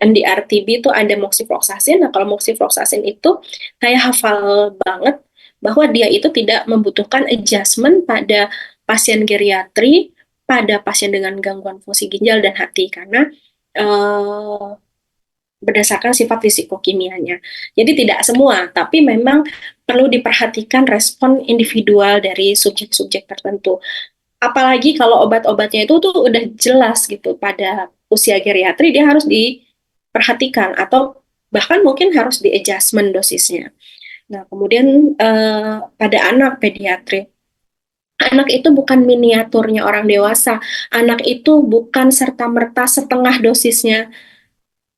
NDR-TB itu ada moxifloxacin. Nah, kalau moxifloxacin itu saya hafal banget bahwa dia itu tidak membutuhkan adjustment pada pasien geriatri, pada pasien dengan gangguan fungsi ginjal dan hati karena eh, berdasarkan sifat fisikokimianya. Jadi tidak semua, tapi memang perlu diperhatikan respon individual dari subjek-subjek tertentu. Apalagi kalau obat-obatnya itu tuh udah jelas gitu pada usia geriatri dia harus diperhatikan atau bahkan mungkin harus di adjustment dosisnya. Nah, kemudian pada anak pediatri, anak itu bukan miniaturnya orang dewasa. Anak itu bukan serta-merta setengah dosisnya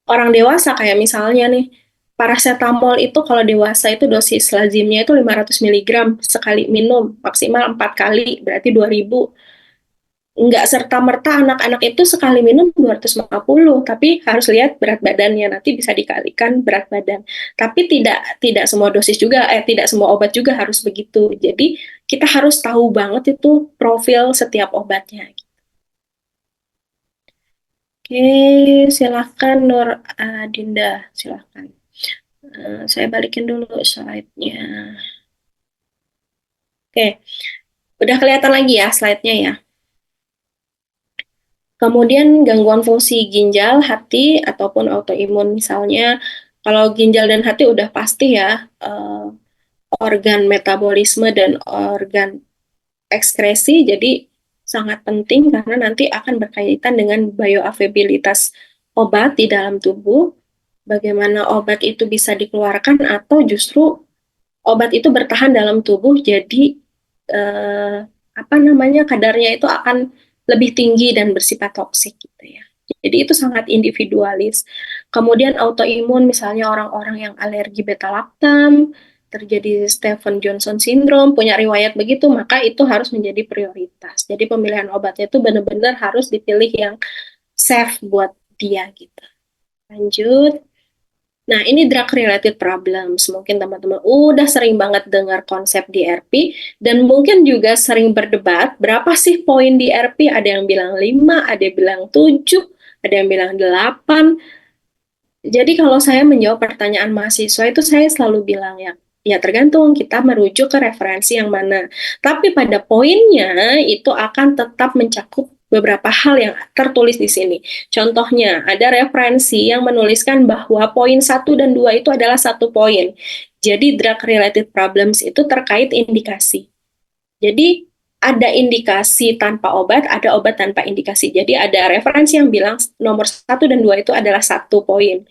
orang dewasa. Kayak misalnya nih, paracetamol itu kalau dewasa itu dosis lazimnya itu 500 miligram sekali minum, maksimal 4 kali, berarti 2000. Nggak serta-merta anak-anak itu sekali minum 250, tapi harus lihat berat badannya, nanti bisa dikalikan berat badan. Tapi tidak tidak semua dosis juga, tidak semua obat juga harus begitu. Jadi kita harus tahu banget itu profil setiap obatnya. Oke, silakan Nur Adinda, silakan. Saya balikin dulu slide-nya. Oke, udah kelihatan lagi ya slide-nya ya. Kemudian gangguan fungsi ginjal, hati, ataupun autoimun misalnya, kalau ginjal dan hati udah pasti ya, organ metabolisme dan organ ekskresi, jadi sangat penting karena nanti akan berkaitan dengan bioavailabilitas obat di dalam tubuh, bagaimana obat itu bisa dikeluarkan atau justru obat itu bertahan dalam tubuh, jadi eh, apa namanya kadarnya itu akan lebih tinggi dan bersifat toksik gitu ya. Jadi itu sangat individualis. Kemudian autoimun misalnya orang-orang yang alergi beta laktam, terjadi Stephen Johnson syndrome, punya riwayat begitu, maka itu harus menjadi prioritas. Jadi pemilihan obatnya itu benar-benar harus dipilih yang safe buat dia gitu. Lanjut. Nah, ini drug related problems. Mungkin teman-teman udah sering banget dengar konsep DRP dan mungkin juga sering berdebat berapa sih poin DRP? Ada yang bilang 5, ada yang bilang 7, ada yang bilang 8. Jadi kalau saya menjawab pertanyaan mahasiswa itu saya selalu bilang ya tergantung kita merujuk ke referensi yang mana. Tapi pada poinnya itu akan tetap mencakup beberapa hal yang tertulis di sini. Contohnya, ada referensi yang menuliskan bahwa poin 1 dan 2 itu adalah satu poin. Jadi drug-related problems itu terkait indikasi. Jadi ada indikasi tanpa obat, ada obat tanpa indikasi. Jadi ada referensi yang bilang nomor 1 dan 2 itu adalah satu poin.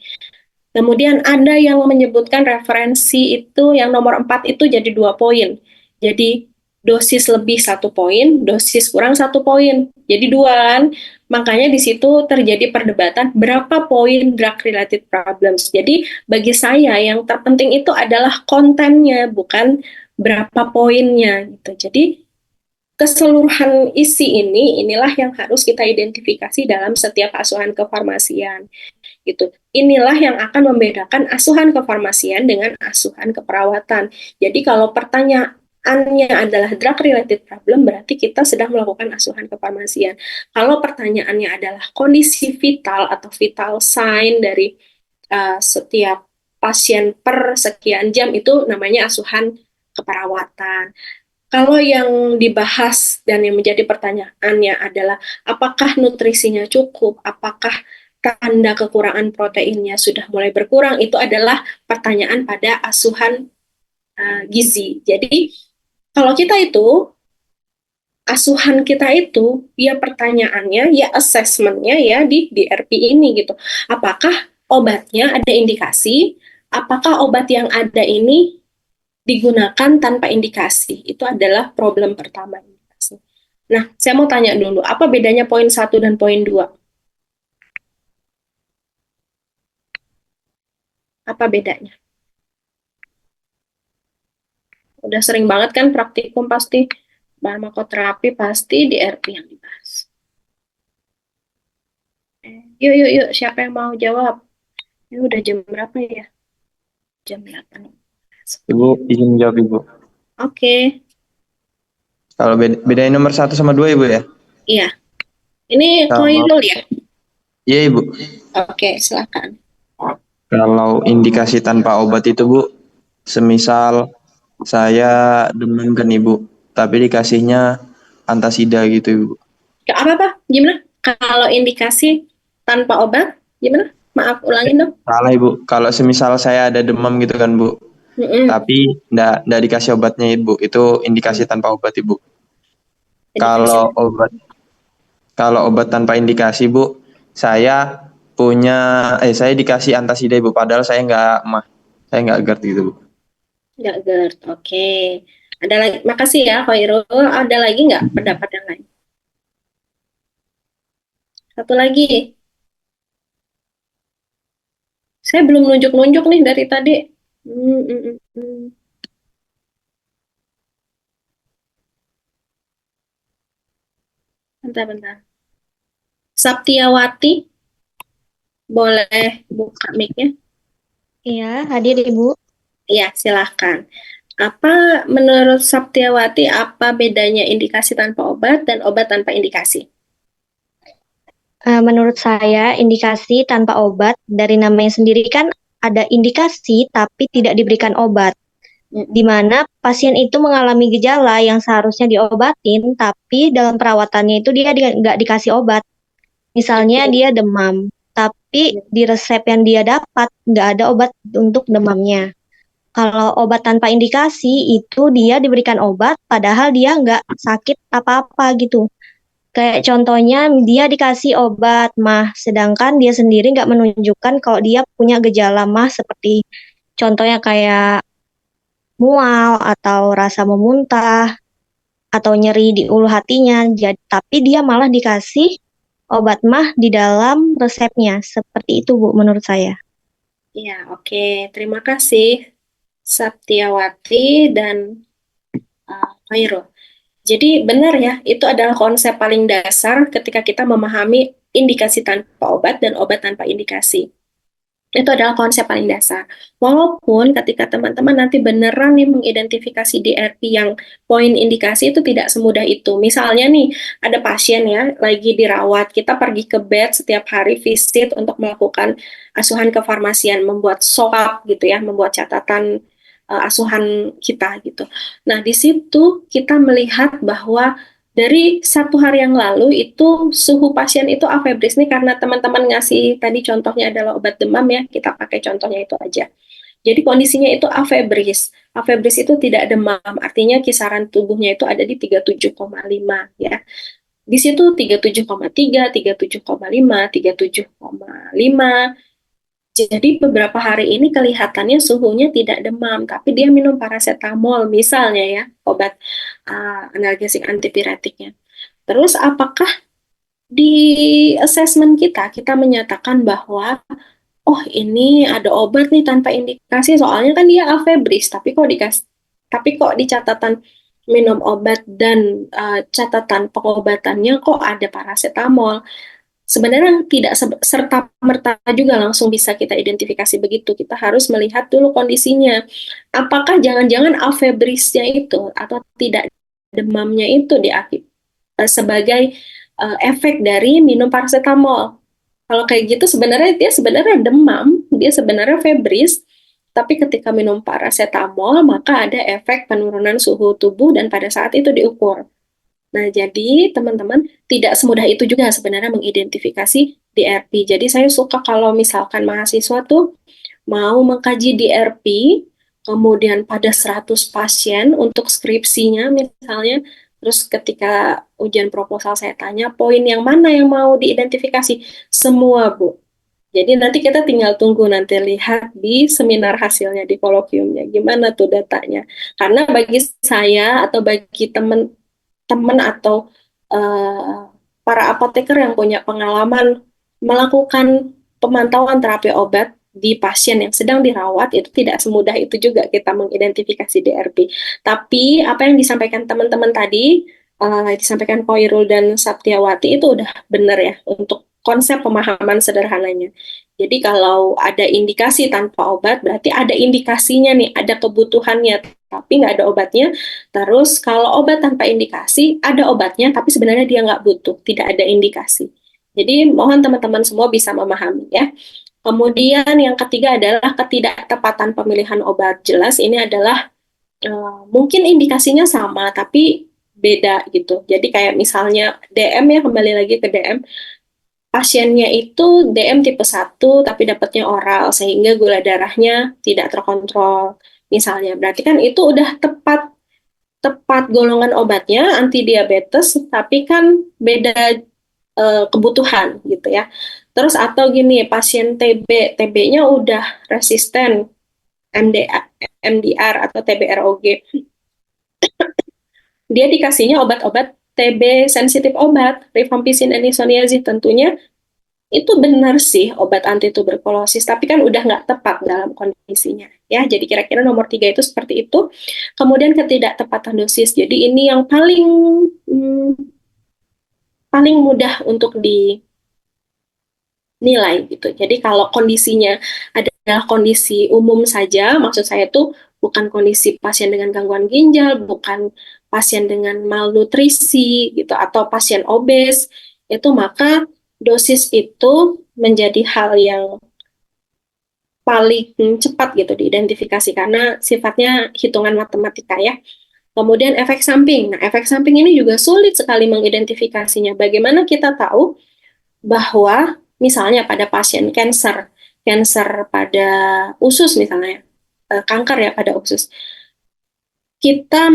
Kemudian ada yang menyebutkan referensi itu yang nomor 4 itu jadi 2 poin. Jadi dosis lebih 1 poin, dosis kurang 1 poin. Jadi 2 kan. Makanya di situ terjadi perdebatan berapa poin drug related problems. Jadi bagi saya yang terpenting itu adalah kontennya, bukan berapa poinnya gitu. Jadi keseluruhan isi inilah yang harus kita identifikasi dalam setiap asuhan kefarmasian gitu. Inilah yang akan membedakan asuhan kefarmasian dengan asuhan keperawatan. Jadi kalau pertanyaannya adalah drug related problem, berarti kita sedang melakukan asuhan kefarmasian. Kalau pertanyaannya adalah kondisi vital atau vital sign dari setiap pasien per sekian jam, itu namanya asuhan keperawatan. Kalau yang dibahas dan yang menjadi pertanyaannya adalah apakah nutrisinya cukup, apakah tanda kekurangan proteinnya sudah mulai berkurang, itu adalah pertanyaan pada asuhan gizi. Jadi kalau kita itu, asuhan kita itu, ya pertanyaannya, ya assessmentnya ya di DRP ini gitu. Apakah obatnya ada indikasi, apakah obat yang ada ini digunakan tanpa indikasi. Itu adalah problem pertama. Nah, saya mau tanya dulu, apa bedanya poin 1 dan poin 2? Apa bedanya? Udah sering banget kan praktikum pasti, farmakoterapi pasti DRP yang dibahas. Yuk, yuk, yuk. Siapa yang mau jawab? Ini udah jam berapa ya? Jam 8. Ibu izin jawab Ibu. Oke, Kalau bedain nomor 1 sama 2 Ibu ya? iya. Ini Kalau Koirul ya? iya Ibu. Oke, silakan. Kalau indikasi tanpa obat itu Bu, semisal saya demam kan Ibu, tapi dikasihnya antasida gitu Ibu. Apa-apa? Gimana? Kalau indikasi tanpa obat, gimana? Maaf, ulangin dong. Salah Ibu, kalau semisal saya ada demam gitu kan Bu, Mm-mm. tapi ndak dikasih obatnya Ibu, itu indikasi tanpa obat Ibu. Indikasi. Kalau obat tanpa indikasi Bu, saya saya dikasih antasida Ibu, padahal saya nggak GERD gitu Bu. Nggak GERD. Oke. Ada lagi? Makasih ya, Koirul. Ada lagi nggak pendapat yang lain? Satu lagi. Saya belum nunjuk-nunjuk nih dari tadi. Hmm, hmm, hmm, hmm. Bentar-bentar. Saptiawati, boleh buka mic-nya? Iya, hadir Ibu. Iya, silahkan. Apa menurut Saptiawati, apa bedanya indikasi tanpa obat dan obat tanpa indikasi? Menurut saya, indikasi tanpa obat dari namanya sendiri kan ada indikasi tapi tidak diberikan obat. Di mana pasien itu mengalami gejala yang seharusnya diobatin, tapi dalam perawatannya itu dia nggak dikasih obat. Misalnya Oke. dia demam, tapi di resep yang dia dapat nggak ada obat untuk demamnya. Kalau obat tanpa indikasi itu dia diberikan obat, padahal dia nggak sakit apa-apa gitu. Kayak contohnya dia dikasih obat mah, sedangkan dia sendiri nggak menunjukkan kalau dia punya gejala mah seperti contohnya kayak mual atau rasa memuntah atau nyeri di ulu hatinya. Jadi, tapi dia malah dikasih obat mah di dalam resepnya. Seperti itu Bu menurut saya. Iya, oke. Terima kasih Saptiawati dan Khairul. Jadi benar ya, itu adalah konsep paling dasar ketika kita memahami indikasi tanpa obat dan obat tanpa indikasi. Itu adalah konsep paling dasar. Walaupun ketika teman-teman nanti beneran nih mengidentifikasi DRP yang poin indikasi itu tidak semudah itu. Misalnya nih, ada pasien ya, lagi dirawat, kita pergi ke bed setiap hari visit untuk melakukan asuhan kefarmasian, membuat SOAP gitu ya, membuat catatan asuhan kita gitu. Nah, di situ kita melihat bahwa dari 1 hari yang lalu itu suhu pasien itu afebris nih karena teman-teman ngasih tadi contohnya adalah obat demam ya, kita pakai contohnya itu aja. Jadi kondisinya itu afebris. Afebris itu tidak demam, artinya kisaran tubuhnya itu ada di 37,5 ya. Di situ 37,3, 37,5, 37,5. Jadi beberapa hari ini kelihatannya suhunya tidak demam, tapi dia minum paracetamol misalnya ya, obat analgesik antipiretiknya. Terus apakah di assessment kita menyatakan bahwa oh ini ada obat nih tanpa indikasi, soalnya kan dia afebris, tapi kok di catatan minum obat dan catatan pengobatannya kok ada paracetamol. Sebenarnya tidak serta-merta juga langsung bisa kita identifikasi begitu. Kita harus melihat dulu kondisinya. Apakah jangan-jangan afebrisnya itu atau tidak demamnya itu sebagai efek dari minum paracetamol. Kalau kayak gitu sebenarnya dia sebenarnya demam, dia sebenarnya febris, tapi ketika minum paracetamol maka ada efek penurunan suhu tubuh dan pada saat itu diukur. Nah, jadi teman-teman tidak semudah itu juga sebenarnya mengidentifikasi DRP. Jadi saya suka kalau misalkan mahasiswa tuh mau mengkaji DRP, kemudian pada 100 pasien untuk skripsinya misalnya, terus ketika ujian proposal saya tanya poin yang mana yang mau diidentifikasi, semua Bu. Jadi nanti kita tinggal tunggu nanti lihat di seminar hasilnya di kolokiumnya gimana tuh datanya. Karena bagi saya atau bagi teman atau uh, para apoteker yang punya pengalaman melakukan pemantauan terapi obat di pasien yang sedang dirawat itu tidak semudah itu juga kita mengidentifikasi DRP. Tapi apa yang disampaikan teman-teman tadi, disampaikan Koirul dan Saptiawati itu udah benar ya untuk konsep pemahaman sederhananya. Jadi kalau ada indikasi tanpa obat, berarti ada indikasinya nih, ada kebutuhannya, tapi nggak ada obatnya. Terus kalau obat tanpa indikasi, ada obatnya, tapi sebenarnya dia nggak butuh, tidak ada indikasi. Jadi mohon teman-teman semua bisa memahami ya. Kemudian yang ketiga adalah ketidaktepatan pemilihan obat. Jelas ini adalah mungkin indikasinya sama, tapi beda gitu. Jadi kayak misalnya DM ya, kembali lagi ke DM, pasiennya itu DM tipe 1 tapi dapatnya oral sehingga gula darahnya tidak terkontrol. Misalnya, berarti kan itu udah tepat tepat golongan obatnya anti diabetes tapi kan beda kebutuhan gitu ya. Terus atau gini, pasien TB, TB-nya udah resisten MDR atau TBROG. Dia dikasihnya obat-obat TB sensitif obat, rifampicin and isoniazid tentunya itu benar sih obat anti tuberkulosis, tapi kan udah nggak tepat dalam kondisinya. Ya, jadi kira-kira nomor 3 itu seperti itu. Kemudian ketidaktepatan dosis. Jadi ini yang hmm, paling mudah untuk dinilai gitu. Jadi kalau kondisinya adalah kondisi umum saja, maksud saya itu bukan kondisi pasien dengan gangguan ginjal, bukan pasien dengan malnutrisi gitu atau pasien obes, itu maka dosis itu menjadi hal yang paling cepat gitu diidentifikasi karena sifatnya hitungan matematika ya. Kemudian efek samping. Nah, efek samping ini juga sulit sekali mengidentifikasinya. Bagaimana kita tahu bahwa misalnya pada pasien kanker, kanker pada usus misalnya, kanker ya pada usus, kita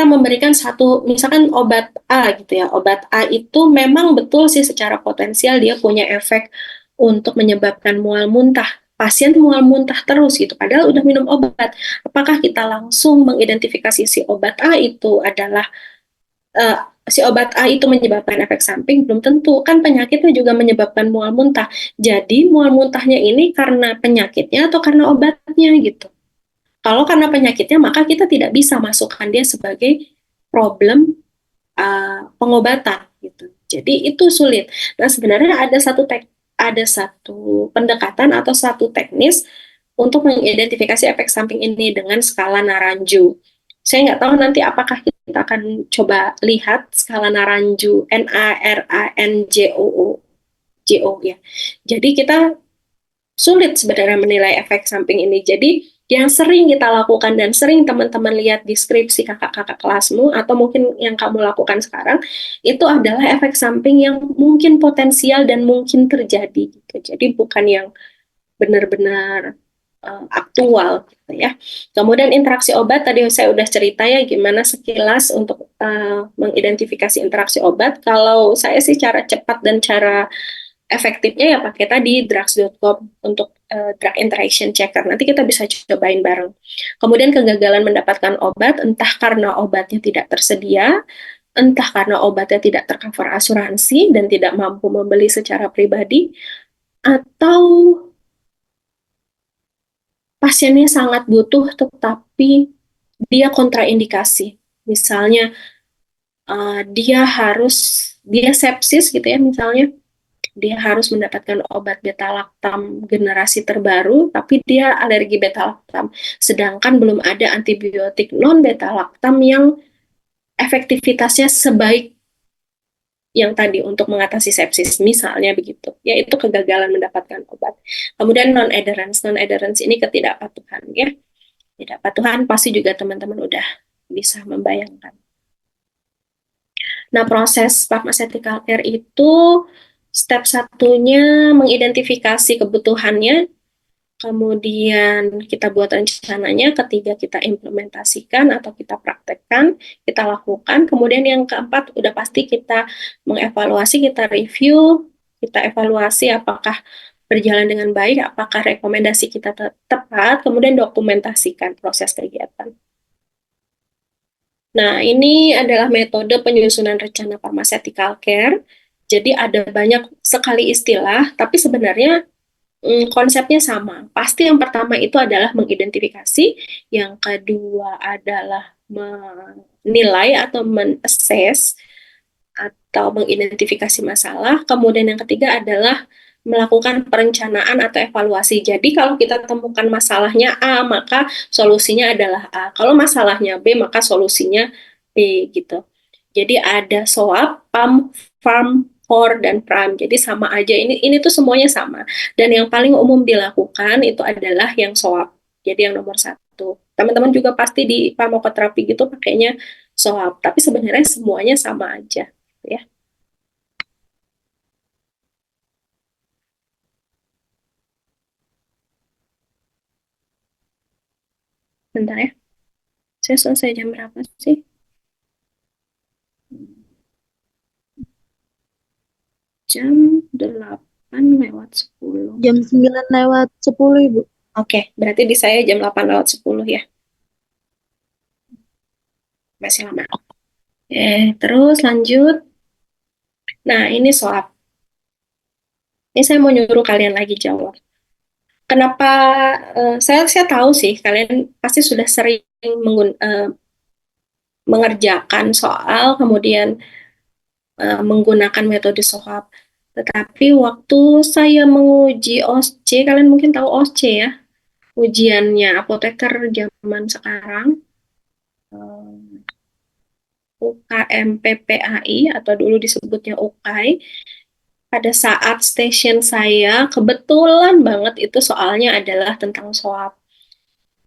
memberikan satu misalkan obat A gitu ya, obat A itu memang betul sih secara potensial dia punya efek untuk menyebabkan mual muntah. Pasien mual muntah terus gitu, padahal udah minum obat. Apakah kita langsung mengidentifikasi si obat A itu adalah eh, si obat A itu menyebabkan efek samping? Belum tentu, kan penyakitnya juga menyebabkan mual muntah. Jadi mual muntahnya ini karena penyakitnya atau karena obatnya gitu. Kalau karena penyakitnya, maka kita tidak bisa masukkan dia sebagai problem pengobatan gitu. Jadi itu sulit. Nah, sebenarnya ada satu pendekatan atau satu teknis untuk mengidentifikasi efek samping ini dengan skala Naranjo. Saya nggak tahu nanti apakah kita akan coba lihat skala Naranjo, NARANJOO ya. Jadi kita sulit sebenarnya menilai efek samping ini. Jadi yang sering kita lakukan dan sering teman-teman lihat di skripsi kakak-kakak kelasmu atau mungkin yang kamu lakukan sekarang itu adalah efek samping yang mungkin potensial dan mungkin terjadi gitu. Jadi bukan yang benar-benar aktual gitu ya. Kemudian interaksi obat tadi saya udah cerita ya gimana sekilas untuk mengidentifikasi interaksi obat. Kalau saya sih cara cepat dan cara efektifnya ya pakai tadi drugs.com untuk drug interaction checker. Nanti kita bisa cobain bareng. Kemudian kegagalan mendapatkan obat, entah karena obatnya tidak tersedia, entah karena obatnya tidak tercover asuransi dan tidak mampu membeli secara pribadi, atau pasiennya sangat butuh tetapi dia kontraindikasi. Misalnya dia sepsis gitu ya misalnya, dia harus mendapatkan obat beta laktam generasi terbaru, tapi dia alergi beta laktam. Sedangkan belum ada antibiotik non beta laktam yang efektivitasnya sebaik yang tadi untuk mengatasi sepsis, misalnya begitu. Yaitu kegagalan mendapatkan obat. Kemudian non-adherence. Non-adherence ini ketidakpatuhan ya. Ketidakpatuhan pasti juga teman-teman udah bisa membayangkan. Nah, proses pharmaceutical care itu step satunya mengidentifikasi kebutuhannya, kemudian kita buat rencananya, ketiga kita implementasikan atau kita praktekkan, kita lakukan, kemudian yang keempat udah pasti kita mengevaluasi, kita review, kita evaluasi apakah berjalan dengan baik, apakah rekomendasi kita tepat, kemudian dokumentasikan proses kegiatan. Nah, ini adalah metode penyusunan rencana pharmaceutical care. Jadi ada banyak sekali istilah, tapi sebenarnya konsepnya sama. Pasti yang pertama itu adalah mengidentifikasi, yang kedua adalah menilai atau men-assess, atau mengidentifikasi masalah. Kemudian yang ketiga adalah melakukan perencanaan atau evaluasi. Jadi kalau kita temukan masalahnya A, maka solusinya adalah A. Kalau masalahnya B, maka solusinya B gitu. Jadi ada SOAP, PAM, FARM, FOR, dan PRAM. Jadi sama aja. Ini tuh semuanya sama. Dan yang paling umum dilakukan itu adalah yang SOAP. Jadi yang nomor satu. Teman-teman juga pasti di farmakoterapi gitu pakainya SOAP. Tapi sebenarnya semuanya sama aja. Ya. Bentar ya. Saya selesai jam berapa sih? Jam 8:10. Jam 9:10, Ibu. Oke, berarti di saya jam 8:10 ya. Masih lama. Terus lanjut. Nah, ini soal. Ini saya mau nyuruh kalian lagi jawab. Kenapa? Saya tahu sih kalian pasti sudah sering mengerjakan soal, kemudian menggunakan metode SOAP. Tetapi waktu saya menguji OSCE, kalian mungkin tahu OSCE ya, ujiannya apoteker zaman sekarang, UKM PPAI atau dulu disebutnya UKAI. Pada saat station saya, kebetulan banget itu soalnya adalah tentang SOAP.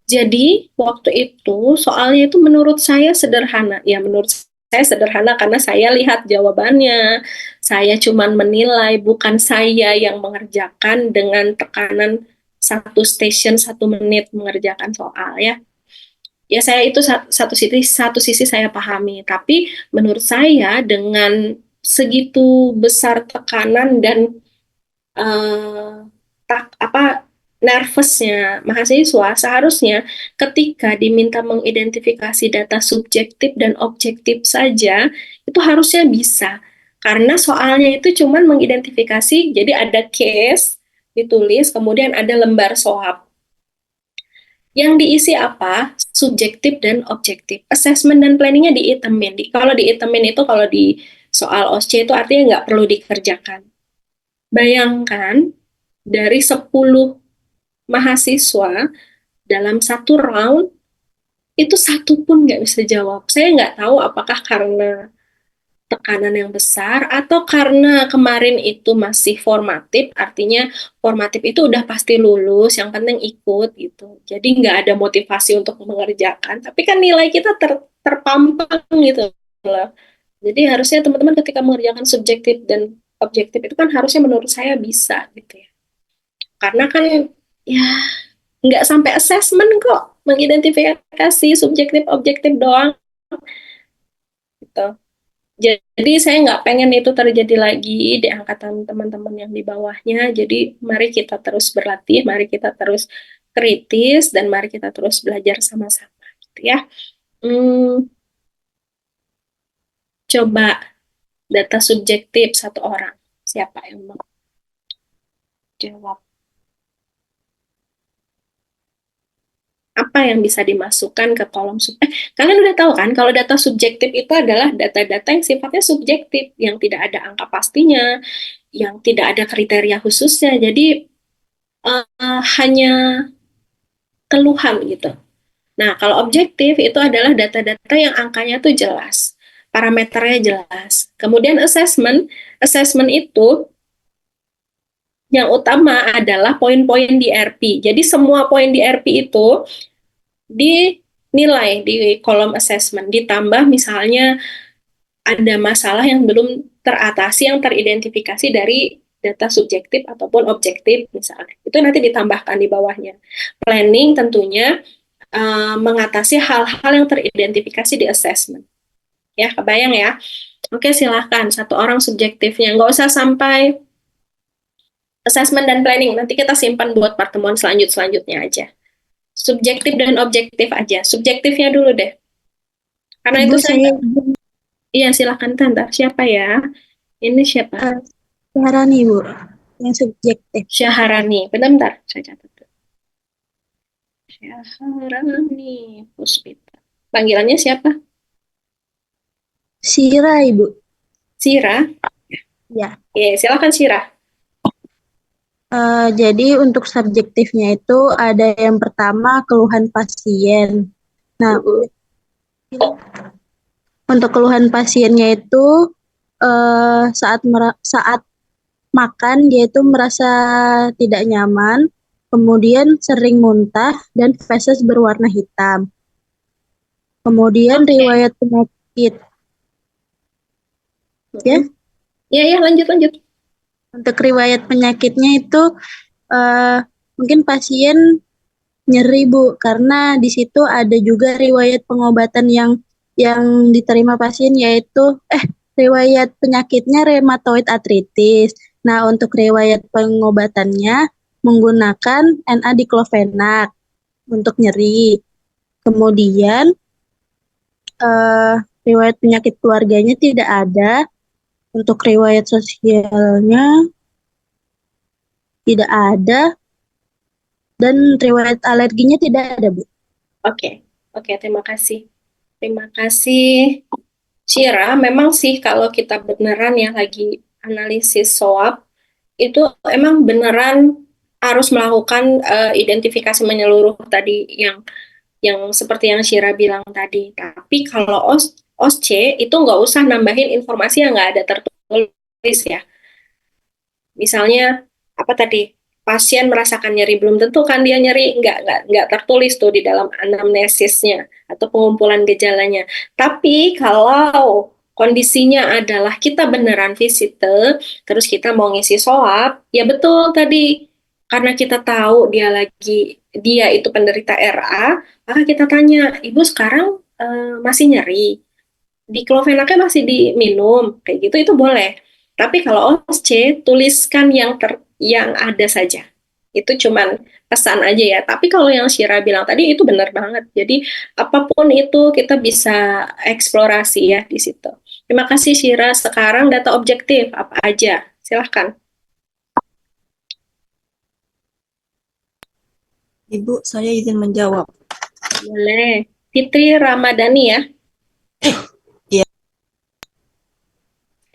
Jadi, waktu itu soalnya itu menurut saya sederhana. Ya, menurut saya sederhana karena saya lihat jawabannya. Saya cuman menilai, bukan saya yang mengerjakan dengan tekanan satu station 1 menit mengerjakan soal ya. Ya saya itu satu sisi saya pahami, tapi menurut saya dengan segitu besar tekanan dan apa nervousnya mahasiswa, seharusnya ketika diminta mengidentifikasi data subjektif dan objektif saja itu harusnya bisa, karena soalnya itu cuman mengidentifikasi. Jadi ada case ditulis, kemudian ada lembar soal yang diisi apa? Subjektif dan objektif. Assessment dan planningnya diitemin. Kalau diitemin itu kalau di soal OSCE itu artinya nggak perlu dikerjakan. Bayangkan dari 10 mahasiswa dalam satu round itu satu pun nggak bisa jawab. Saya nggak tahu apakah karena tekanan yang besar atau karena kemarin itu masih formatif, artinya formatif itu udah pasti lulus, yang penting ikut gitu. Jadi nggak ada motivasi untuk mengerjakan, tapi kan nilai kita terpampang gitu loh. Jadi harusnya teman-teman ketika mengerjakan subjektif dan objektif itu kan harusnya menurut saya bisa gitu ya. Karena kan ya nggak sampai assessment kok, mengidentifikasi subjektif objektif doang gitu. Jadi saya nggak pengen itu terjadi lagi di angkatan teman-teman yang di bawahnya. Jadi mari kita terus berlatih, mari kita terus kritis, dan mari kita terus belajar sama-sama, gitu ya. Coba data subjektif satu orang. Siapa yang mau jawab? Apa yang bisa dimasukkan ke kolom kalian udah tahu kan kalau data subjektif itu adalah data-data yang sifatnya subjektif, yang tidak ada angka pastinya, yang tidak ada kriteria khususnya. Jadi hanya keluhan gitu. Nah, kalau objektif itu adalah data-data yang angkanya tuh jelas, parameternya jelas. Kemudian assessment itu yang utama adalah poin-poin di RP. Jadi semua poin di RP itu dinilai di kolom assessment, ditambah misalnya ada masalah yang belum teratasi, yang teridentifikasi dari data subjektif ataupun objektif misalnya. Itu nanti ditambahkan di bawahnya. Planning tentunya mengatasi hal-hal yang teridentifikasi di assessment. Ya, kebayang ya? Oke, silahkan. Satu orang subjektifnya. Nggak usah sampai assessment dan planning. Nanti kita simpan buat pertemuan selanjutnya aja. Subjektif dan objektif aja. Subjektifnya dulu deh. Karena Ibu, itu saya iya, silahkan Tante. Siapa ya? Ini siapa? Syaharani, Ibu. Yang subjektif. Syaharani. Bentar, saya catat. Syaharani Puspita. Panggilannya siapa? Syira, Ibu. Syira? Ya. Oke, silakan Syira. Jadi untuk subjektifnya itu ada yang pertama keluhan pasien. Nah, untuk keluhan pasiennya itu saat makan dia itu merasa tidak nyaman, kemudian sering muntah dan feses berwarna hitam. Kemudian Oke. riwayat penyakit ya. Ya, lanjut. Untuk riwayat penyakitnya itu mungkin pasien nyeri Bu, karena di situ ada juga riwayat pengobatan yang diterima pasien yaitu riwayat penyakitnya rheumatoid arthritis. Nah, untuk riwayat pengobatannya menggunakan NA-diclofenac untuk nyeri. Kemudian riwayat penyakit keluarganya tidak ada. Untuk riwayat sosialnya tidak ada dan riwayat alerginya tidak ada, Bu. Oke, terima kasih. Terima kasih, Syira. Memang sih kalau kita beneran ya lagi analisis SWOT, itu emang beneran harus melakukan identifikasi menyeluruh tadi yang seperti yang Syira bilang tadi. Tapi kalau OSC itu nggak usah nambahin informasi yang nggak ada tertulis ya. Misalnya apa tadi? Pasien merasakan nyeri, belum tentu kan dia nyeri, nggak tertulis tuh di dalam anamnesisnya atau pengumpulan gejalanya. Tapi kalau kondisinya adalah kita beneran visite, terus kita mau ngisi SOAP, ya betul tadi, karena kita tahu dia itu penderita RA, maka kita tanya, ibu sekarang masih nyeri, diclofenacnya masih diminum, kayak gitu itu boleh. Tapi kalau OSC, tuliskan yang ada saja. Itu cuman pesan aja ya. Tapi kalau yang Syira bilang tadi itu benar banget. Jadi apapun itu kita bisa eksplorasi ya di situ. Terima kasih Syira. Sekarang data objektif apa aja? Silahkan. Ibu, saya izin menjawab. Boleh. Fitri Ramadhani ya. Iya.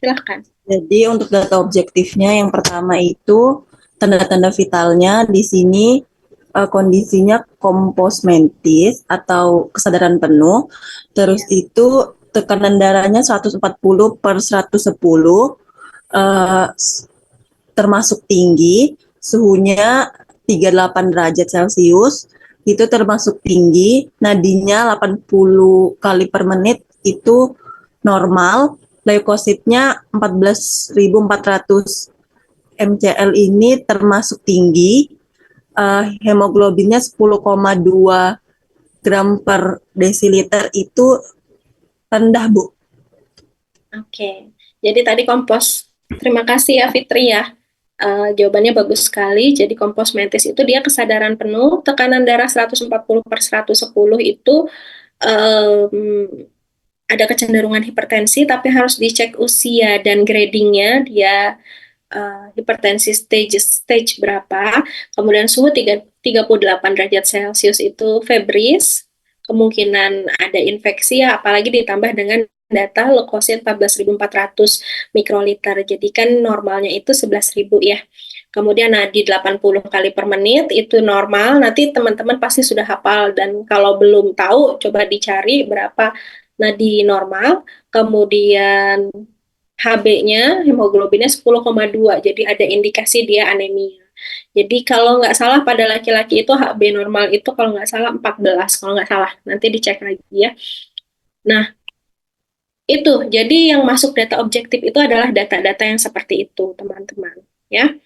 Silahkan. Jadi untuk data objektifnya yang pertama itu tanda-tanda vitalnya di sini kondisinya kompos mentis atau kesadaran penuh. Terus itu tekanan darahnya 140 per 110 termasuk tinggi, suhunya 38 derajat Celcius, itu termasuk tinggi, nadinya 80 kali per menit itu normal, leukositnya 14.400 mcl ini termasuk tinggi, hemoglobinnya 10,2 gram per desiliter itu rendah, Bu. Oke, jadi tadi kompos. Terima kasih ya Fitri ya. Jawabannya bagus sekali. Jadi kompos mentis itu dia kesadaran penuh, tekanan darah 140 per 110 itu ada kecenderungan hipertensi, tapi harus dicek usia dan gradingnya dia hipertensi stage berapa. Kemudian suhu 38 derajat Celcius itu febris, kemungkinan ada infeksi ya, apalagi ditambah dengan data leukosit 14.400 mikroliter. Jadi kan normalnya itu 11.000 ya. Kemudian nadi 80 kali per menit itu normal. Nanti teman-teman pasti sudah hafal dan kalau belum tahu coba dicari berapa nadi normal. Kemudian HB-nya, hemoglobinnya 10,2, jadi ada indikasi dia anemia. Jadi kalau nggak salah pada laki-laki itu HB normal itu kalau nggak salah 14, kalau nggak salah. Nanti dicek lagi ya. Nah, itu. Jadi yang masuk data objektif itu adalah data-data yang seperti itu, teman-teman. Ya.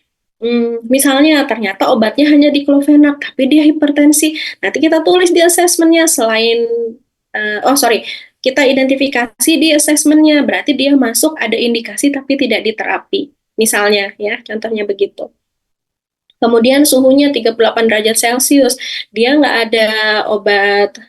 Misalnya ternyata obatnya hanya diclofenac, tapi dia hipertensi. Nanti kita tulis di asesmennya selain, kita identifikasi di asesmennya, berarti dia masuk ada indikasi tapi tidak diterapi. Misalnya ya, contohnya begitu. Kemudian suhunya 38 derajat Celcius, dia nggak ada obat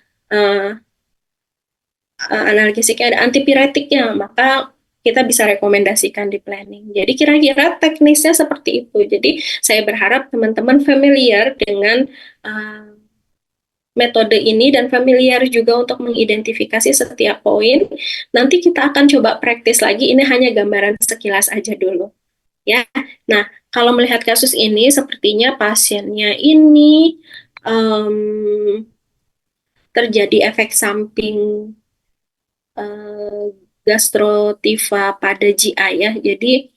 analgesiknya, ada antipiretiknya, maka kita bisa rekomendasikan di planning. Jadi kira-kira teknisnya seperti itu. Jadi saya berharap teman-teman familiar dengan metode ini dan familiar juga untuk mengidentifikasi setiap poin. Nanti kita akan coba praktis lagi. Ini hanya gambaran sekilas aja dulu, ya. Nah, kalau melihat kasus ini, sepertinya pasiennya ini terjadi efek samping eh, gastrotifa pada GI ya. Jadi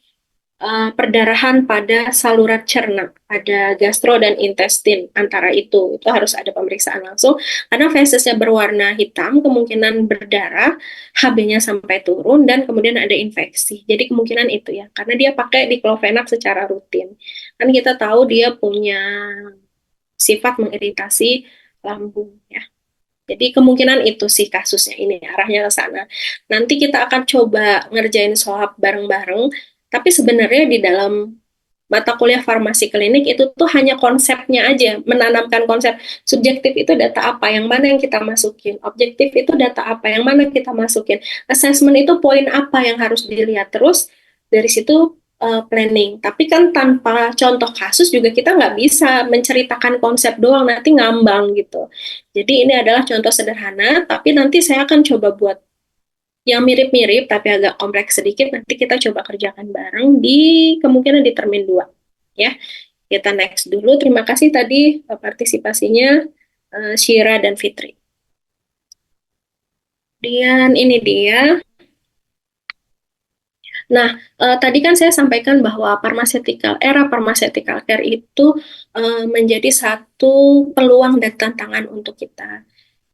perdarahan pada saluran cerna, pada gastro dan intestin antara itu harus ada pemeriksaan langsung karena fesesnya berwarna hitam, kemungkinan berdarah, HB-nya sampai turun dan kemudian ada infeksi. Jadi kemungkinan itu ya, karena dia pakai diclofenac secara rutin. Kan kita tahu dia punya sifat mengiritasi lambung ya. Jadi kemungkinan itu sih kasusnya ini arahnya ke sana. Nanti kita akan coba ngerjain swab bareng-bareng, tapi sebenarnya di dalam mata kuliah farmasi klinik itu tuh hanya konsepnya aja, menanamkan konsep. Subjektif itu data apa, yang mana yang kita masukin. Objektif itu data apa, yang mana kita masukin. Assessment itu poin apa yang harus dilihat. Terus dari situ planning. Tapi kan tanpa contoh kasus juga kita nggak bisa menceritakan konsep doang, nanti ngambang gitu. Jadi ini adalah contoh sederhana, tapi nanti saya akan coba buat yang mirip-mirip tapi agak kompleks sedikit. Nanti kita coba kerjakan bareng di kemungkinan di termin 2. Ya, kita next dulu. Terima kasih tadi partisipasinya Syira dan Fitri. Dan ini dia. Nah, tadi kan saya sampaikan bahwa era pharmaceutical care itu menjadi satu peluang dan tantangan untuk kita.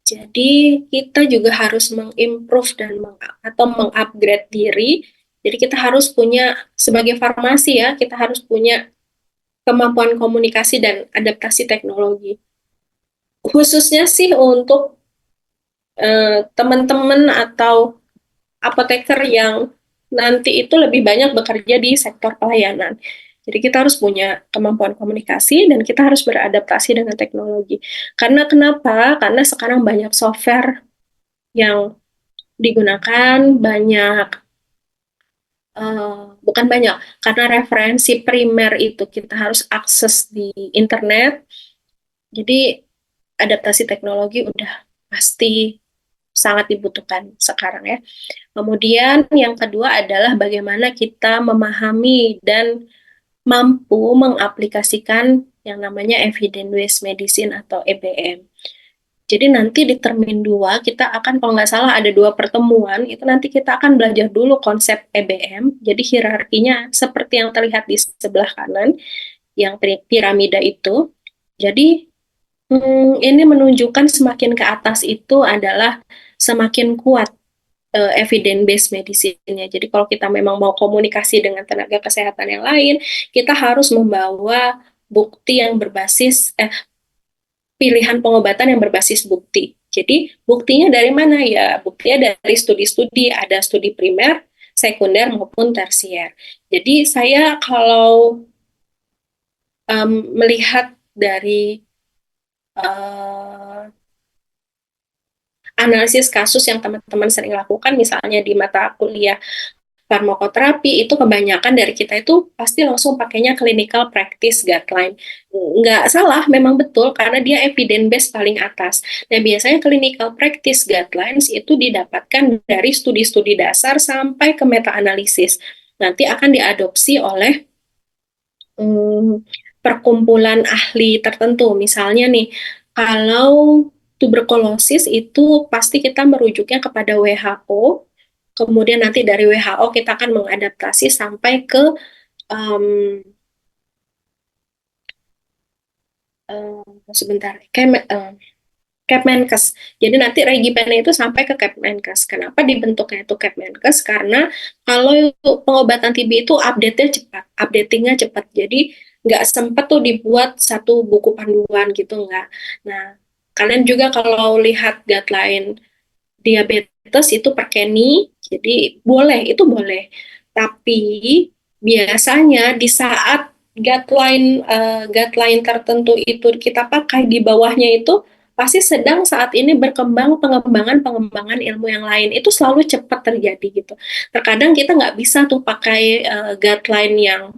Jadi kita juga harus mengimprove dan atau mengupgrade diri. Jadi kita harus punya sebagai farmasi ya, kita harus punya kemampuan komunikasi dan adaptasi teknologi. Khususnya sih untuk teman-teman atau apoteker yang nanti itu lebih banyak bekerja di sektor pelayanan. Jadi kita harus punya kemampuan komunikasi dan kita harus beradaptasi dengan teknologi. Karena kenapa? Karena sekarang banyak software yang digunakan, bukan banyak, karena referensi primer itu kita harus akses di internet. Jadi adaptasi teknologi udah pasti sangat dibutuhkan sekarang ya. Kemudian yang kedua adalah bagaimana kita memahami dan mampu mengaplikasikan yang namanya evidence-based medicine atau EBM. Jadi nanti di termin 2 kita akan, kalau nggak salah ada 2 pertemuan, itu nanti kita akan belajar dulu konsep EBM. Jadi hierarkinya seperti yang terlihat di sebelah kanan, yang piramida itu. Jadi ini menunjukkan semakin ke atas itu adalah semakin kuat evidence-based medicine-nya. Jadi kalau kita memang mau komunikasi dengan tenaga kesehatan yang lain, kita harus membawa bukti yang berbasis pilihan pengobatan yang berbasis bukti. Jadi buktinya dari mana ya? Buktinya dari studi-studi, ada studi primer, sekunder maupun tersier. Jadi saya kalau melihat dari analisis kasus yang teman-teman sering lakukan, misalnya di mata kuliah farmakoterapi, itu kebanyakan dari kita itu pasti langsung pakainya clinical practice guideline. Nggak salah, memang betul, karena dia evidence based paling atas. Nah, biasanya clinical practice guidelines itu didapatkan dari studi-studi dasar sampai ke meta-analisis. Nanti akan diadopsi oleh perkumpulan ahli tertentu. Misalnya nih, kalau tuberkulosis itu pasti kita merujuknya kepada WHO, kemudian nanti dari WHO kita akan mengadaptasi sampai ke sebentar, Kepmenkes. Jadi nanti regimennya itu sampai ke Kepmenkes. Kenapa dibentuknya itu Kepmenkes? Karena kalau pengobatan TB itu update-nya cepat, updatingnya cepat. Jadi nggak sempat tuh dibuat satu buku panduan gitu, nggak. Nah, kalian juga kalau lihat guideline diabetes itu per Kenny, jadi boleh, itu boleh. Tapi biasanya di saat guideline tertentu itu kita pakai, di bawahnya itu pasti sedang saat ini berkembang pengembangan ilmu yang lain. Itu selalu cepat terjadi gitu. Terkadang kita nggak bisa tuh pakai guideline yang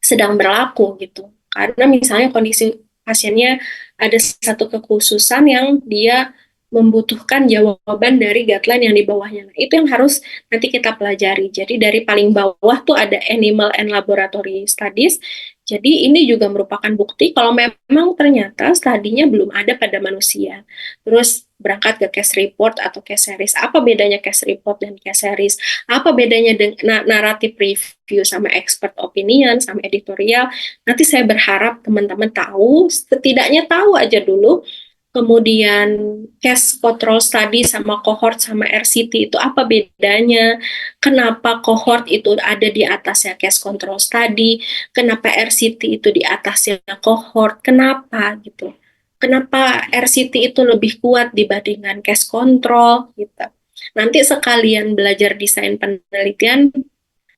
sedang berlaku gitu. Karena misalnya kondisi pasiennya ada satu kekhususan yang dia membutuhkan jawaban dari guideline yang di bawahnya. Nah, itu yang harus nanti kita pelajari. Jadi dari paling bawah tuh ada Animal and Laboratory Studies. Jadi ini juga merupakan bukti kalau memang ternyata studinya belum ada pada manusia. Terus berangkat ke case report atau case series. Apa bedanya case report dan case series? Apa bedanya dengan naratif review sama expert opinion sama editorial? Nanti saya berharap teman-teman tahu, setidaknya tahu aja dulu. Kemudian case control study sama cohort sama RCT itu apa bedanya? Kenapa cohort itu ada di atasnya case control study? Kenapa RCT itu di atasnya cohort? Kenapa gitu? Kenapa RCT itu lebih kuat dibandingkan case control gitu? Nanti sekalian belajar desain penelitian,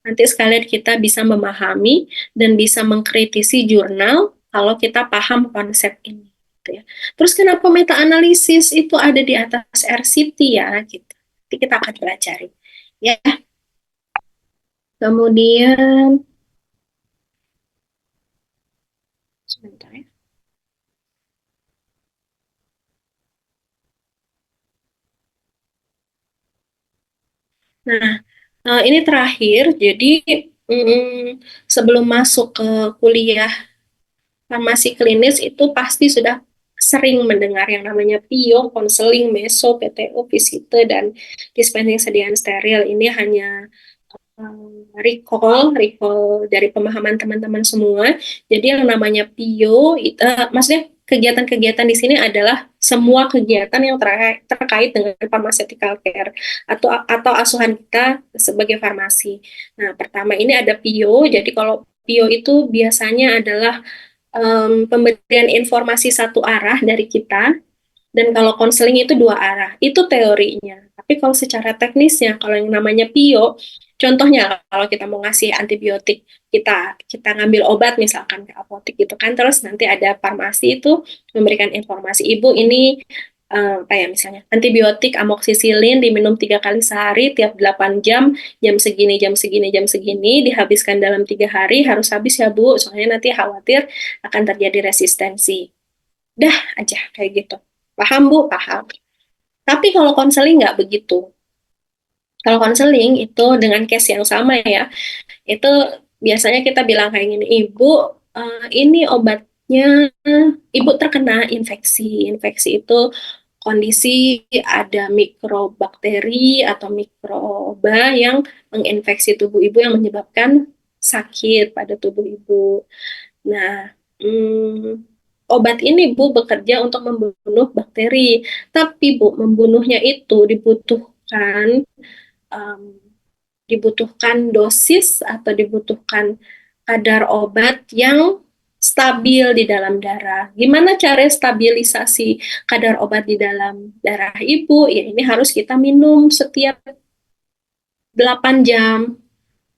nanti sekalian kita bisa memahami dan bisa mengkritisi jurnal kalau kita paham konsep ini. Gitu ya. Terus kenapa meta analisis itu ada di atas RCT ya? Gitu. Nanti kita akan pelajari. Ya. Kemudian, sebentar ya. Nah, ini terakhir. Jadi sebelum masuk ke kuliah farmasi klinis itu pasti sudah sering mendengar yang namanya PIO, konseling, meso, PTO, visite, dan dispensing sediaan steril. Ini hanya recall dari pemahaman teman-teman semua. Jadi yang namanya PIO, maksudnya kegiatan-kegiatan di sini adalah semua kegiatan yang terkait dengan pharmaceutical care atau asuhan kita sebagai farmasi. Nah, pertama ini ada PIO. Jadi kalau PIO itu biasanya adalah pemberian informasi satu arah dari kita, dan kalau konseling itu dua arah. Itu teorinya. Tapi kalau secara teknisnya, kalau yang namanya PIO, contohnya kalau kita mau ngasih antibiotik, kita ngambil obat misalkan ke apotek gitu kan, terus nanti ada farmasi itu memberikan informasi, ibu ini apa ya misalnya antibiotik amoksisilin diminum 3 kali sehari tiap 8 jam, jam segini jam segini jam segini dihabiskan dalam 3 hari, harus habis ya bu, soalnya nanti khawatir akan terjadi resistensi. Dah aja kayak gitu. Paham Bu? Paham. Tapi kalau konseling nggak begitu. Kalau konseling itu dengan case yang sama ya, itu biasanya kita bilang kayak gini, Ibu, ini obatnya, Ibu terkena infeksi. Infeksi itu kondisi ada mikrobakteri atau mikroba yang menginfeksi tubuh Ibu yang menyebabkan sakit pada tubuh Ibu. Nah, obat ini Bu bekerja untuk membunuh bakteri, tapi Bu membunuhnya itu um, dibutuhkan dosis atau dibutuhkan kadar obat yang stabil di dalam darah. Gimana cara stabilisasi kadar obat di dalam darah Ibu? Ya ini harus kita minum setiap 8 jam.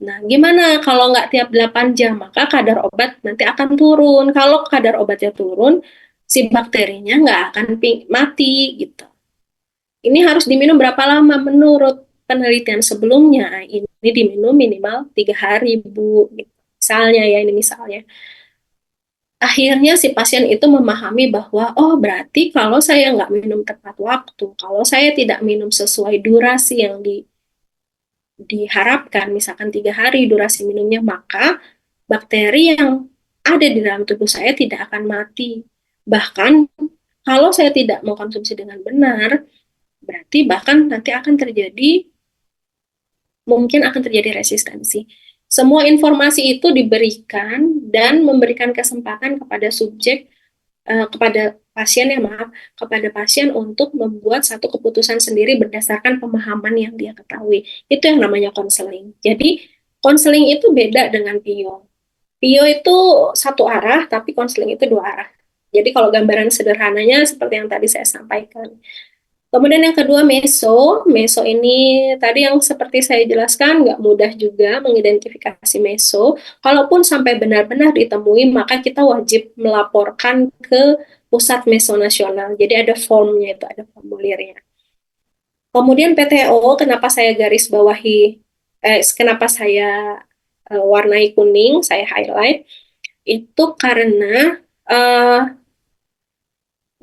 Nah, gimana kalau nggak tiap 8 jam? Maka kadar obat nanti akan turun. Kalau kadar obatnya turun, si bakterinya nggak akan mati gitu. Ini harus diminum berapa lama? Menurut penelitian sebelumnya, ini diminum minimal 3 hari, Bu. Misalnya ya, ini misalnya. Akhirnya si pasien itu memahami bahwa, oh berarti kalau saya nggak minum tepat waktu, kalau saya tidak minum sesuai durasi yang diharapkan, misalkan 3 hari durasi minumnya, maka bakteri yang ada di dalam tubuh saya tidak akan mati. Bahkan kalau saya tidak mengkonsumsi dengan benar, berarti bahkan nanti mungkin akan terjadi resistensi. Semua informasi itu diberikan dan memberikan kesempatan kepada subjek, kepada pasien kepada pasien untuk membuat satu keputusan sendiri berdasarkan pemahaman yang dia ketahui. Itu yang namanya konseling. Jadi konseling itu beda dengan PIO. PIO itu satu arah, tapi konseling itu dua arah. Jadi kalau gambaran sederhananya seperti yang tadi saya sampaikan. Kemudian yang kedua meso. Meso ini tadi yang seperti saya jelaskan nggak mudah juga mengidentifikasi meso. Kalaupun sampai benar-benar ditemui, maka kita wajib melaporkan ke Pusat Meso Nasional. Jadi ada formnya itu, ada formulirnya. Kemudian PTO, kenapa saya garis bawahi, kenapa saya warnai kuning, saya highlight, itu karena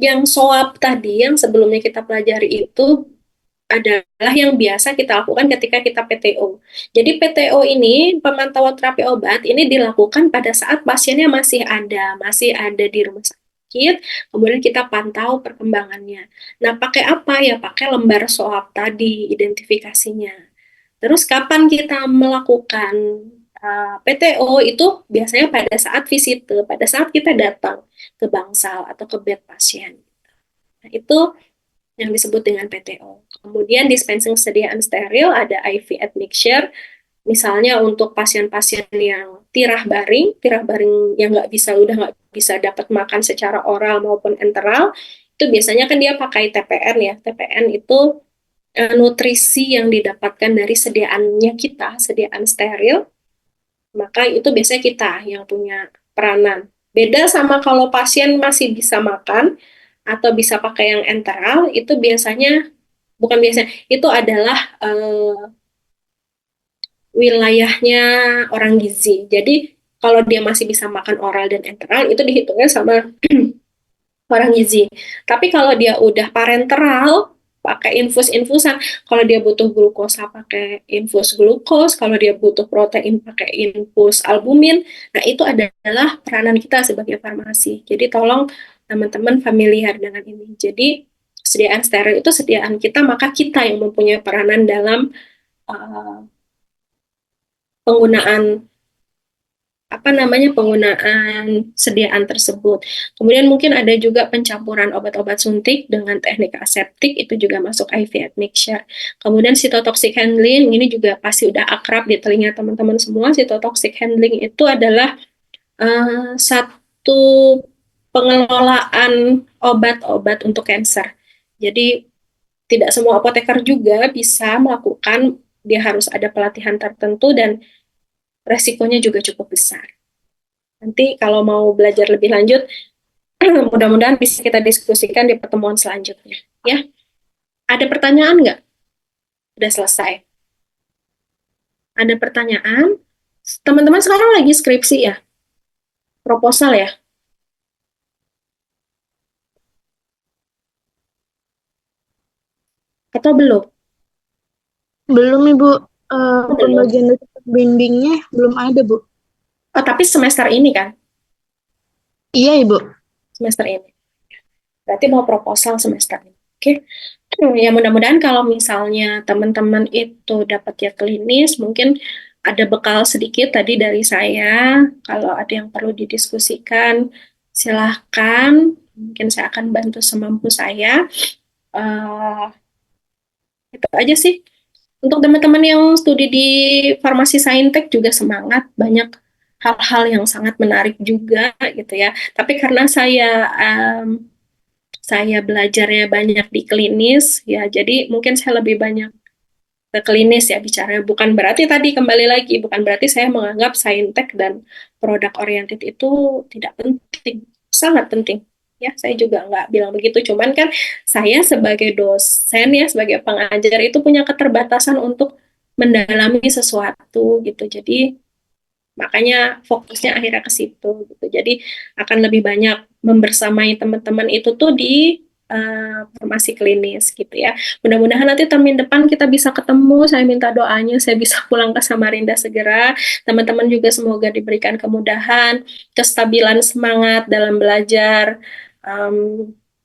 yang swab tadi yang sebelumnya kita pelajari itu adalah yang biasa kita lakukan ketika kita PTO. Jadi PTO ini, pemantauan terapi obat, ini dilakukan pada saat pasiennya masih ada di rumah sakit, kemudian kita pantau perkembangannya. Nah, pakai apa ya? Pakai lembar swab tadi, identifikasinya. Terus kapan kita melakukan PTO itu biasanya pada saat visite, pada saat kita datang ke bangsal atau ke bed pasien. Nah, itu yang disebut dengan PTO. Kemudian dispensing sediaan steril, ada IV admixture, misalnya untuk pasien-pasien yang tirah baring yang udah nggak bisa dapat makan secara oral maupun enteral, itu biasanya kan dia pakai TPN ya. TPN itu nutrisi yang didapatkan dari sediaan steril, maka itu biasanya kita yang punya peranan. Beda sama kalau pasien masih bisa makan atau bisa pakai yang enteral, itu bukan biasanya, itu adalah wilayahnya orang gizi. Jadi kalau dia masih bisa makan oral dan enteral, itu dihitungnya sama orang gizi. Tapi kalau dia udah parenteral, pakai infus-infusan. Kalau dia butuh glukosa, pakai infus glukos. Kalau dia butuh protein, pakai infus albumin. Nah, itu adalah peranan kita sebagai farmasi. Jadi tolong teman-teman familiar dengan ini. Jadi sediaan steril itu sediaan kita, maka kita yang mempunyai peranan dalam penggunaan penggunaan sediaan tersebut. Kemudian mungkin ada juga pencampuran obat-obat suntik dengan teknik aseptik, itu juga masuk IV admixture. Kemudian cytotoxic handling, ini juga pasti udah akrab di telinga teman-teman semua. Cytotoxic handling itu adalah satu pengelolaan obat-obat untuk kanker. Jadi tidak semua apoteker juga bisa melakukan, dia harus ada pelatihan tertentu dan resikonya juga cukup besar. Nanti kalau mau belajar lebih lanjut, mudah-mudahan bisa kita diskusikan di pertemuan selanjutnya. Ya, ada pertanyaan nggak? Udah selesai. Ada pertanyaan? Teman-teman sekarang lagi skripsi ya? Proposal ya? Atau belum? Belum Ibu, Belum. pembagian dari bimbingnya belum ada Bu. Oh, tapi semester ini kan? Iya Ibu. Semester ini. Berarti mau proposal semester ini. Oke. Ya mudah-mudahan kalau misalnya teman-teman itu dapat ya klinis, mungkin ada bekal sedikit tadi dari saya. Kalau ada yang perlu didiskusikan, silahkan. Mungkin saya akan bantu semampu saya. Itu aja sih. Untuk teman-teman yang studi di farmasi saintek juga semangat, banyak hal-hal yang sangat menarik juga gitu ya. Tapi karena saya belajarnya banyak di klinis ya, jadi mungkin saya lebih banyak ke klinis ya bicaranya. Bukan berarti tadi kembali lagi, bukan berarti saya menganggap saintek dan produk oriented itu tidak penting, sangat penting. Ya, saya juga nggak bilang begitu. Cuman kan saya sebagai dosen ya, sebagai pengajar itu punya keterbatasan untuk mendalami sesuatu gitu. Jadi makanya fokusnya akhirnya ke situ gitu. Jadi akan lebih banyak membersamai teman-teman itu tuh di farmasi klinis gitu ya. Mudah-mudahan nanti termin depan kita bisa ketemu. Saya minta doanya saya bisa pulang ke Samarinda segera. Teman-teman juga semoga diberikan kemudahan, kestabilan semangat dalam belajar,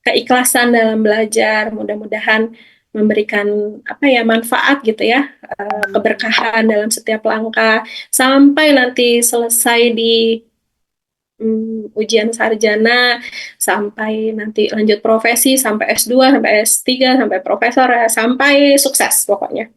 keikhlasan dalam belajar. Mudah-mudahan memberikan manfaat gitu ya, keberkahan dalam setiap langkah sampai nanti selesai di ujian sarjana, sampai nanti lanjut profesi, sampai S2, sampai S3, sampai profesor, sampai sukses pokoknya.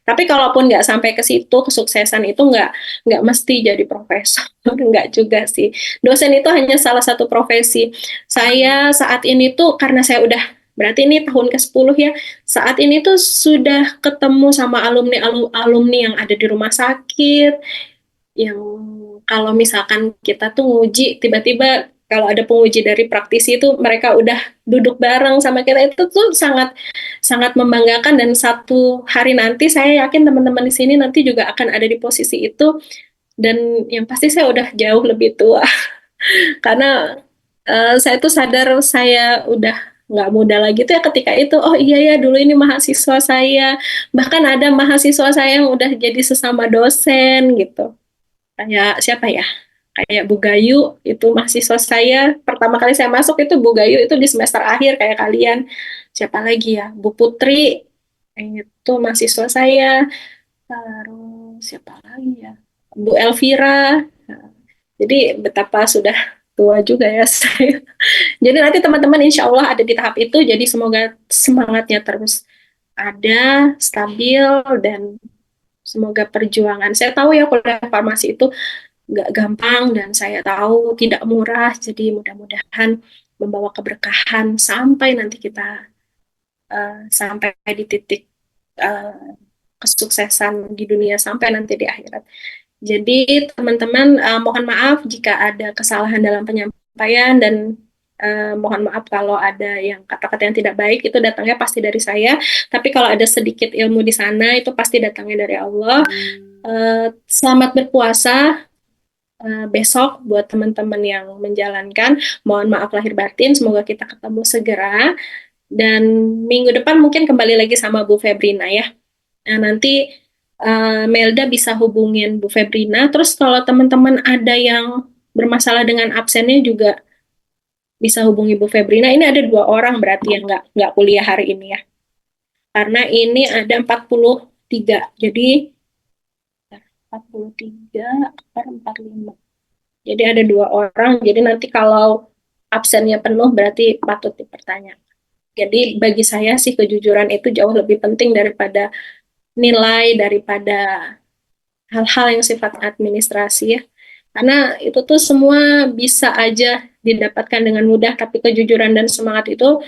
Tapi kalaupun nggak sampai ke situ, kesuksesan itu nggak mesti jadi profesor, nggak juga sih. Dosen itu hanya salah satu profesi. Saya saat ini tuh, karena saya udah, berarti ini tahun ke-10 ya, saat ini tuh sudah ketemu sama alumni yang ada di rumah sakit, yang kalau misalkan kita tuh nguji, tiba-tiba kalau ada penguji dari praktisi itu mereka udah duduk bareng sama kita, itu tuh sangat sangat membanggakan. Dan satu hari nanti saya yakin teman-teman di sini nanti juga akan ada di posisi itu, dan yang pasti saya udah jauh lebih tua karena saya tuh sadar saya udah nggak mudah lagi tuh ya ketika itu, oh iya ya dulu ini mahasiswa saya, bahkan ada mahasiswa saya yang udah jadi sesama dosen gitu. Kayak siapa ya? Kayak Bu Gayu itu mahasiswa saya. Pertama kali saya masuk itu Bu Gayu itu di semester akhir kayak kalian. Siapa lagi ya? Bu Putri itu mahasiswa saya. Terus siapa lagi ya? Bu Elvira. Nah, jadi betapa sudah tua juga ya saya. Jadi nanti teman-teman insya Allah ada di tahap itu. Jadi semoga semangatnya terus ada, stabil, dan semoga perjuangan. Saya tahu ya kuliah farmasi itu nggak gampang dan saya tahu tidak murah. Jadi mudah-mudahan membawa keberkahan sampai nanti kita sampai di titik uh, kesuksesan di dunia sampai nanti di akhirat. Jadi teman-teman mohon maaf jika ada kesalahan dalam penyampaian dan mohon maaf kalau ada yang kata-kata yang tidak baik itu datangnya pasti dari saya. Tapi kalau ada sedikit ilmu di sana itu pasti datangnya dari Allah. Selamat berpuasa besok buat teman-teman yang menjalankan. Mohon maaf lahir batin, semoga kita ketemu segera. Dan minggu depan mungkin kembali lagi sama Bu Febrina ya. Nah, nanti Melda bisa hubungin Bu Febrina. Terus kalau teman-teman ada yang bermasalah dengan absennya juga bisa hubungi Bu Febrina. Ini ada 2 orang berarti yang nggak kuliah hari ini ya. Karena ini ada 43. Jadi 43 per 45. Jadi ada 2 orang. Jadi nanti kalau absennya penuh berarti patut dipertanyakan. Jadi bagi saya sih kejujuran itu jauh lebih penting daripada nilai, daripada hal-hal yang sifat administrasi ya. Karena itu tuh semua bisa aja didapatkan dengan mudah, tapi kejujuran dan semangat itu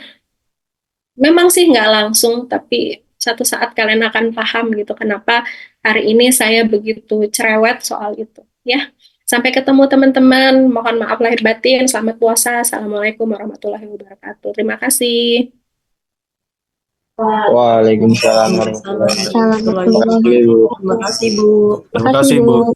memang sih nggak langsung, tapi satu saat kalian akan paham gitu kenapa hari ini saya begitu cerewet soal itu. Ya, sampai ketemu teman-teman. Mohon maaf lahir batin. Selamat puasa. Assalamualaikum warahmatullahi wabarakatuh. Terima kasih. Waalaikumsalam warahmatullahi wabarakatuh. Terima kasih, Bu. Terima kasih, Bu. Terima kasih, Bu.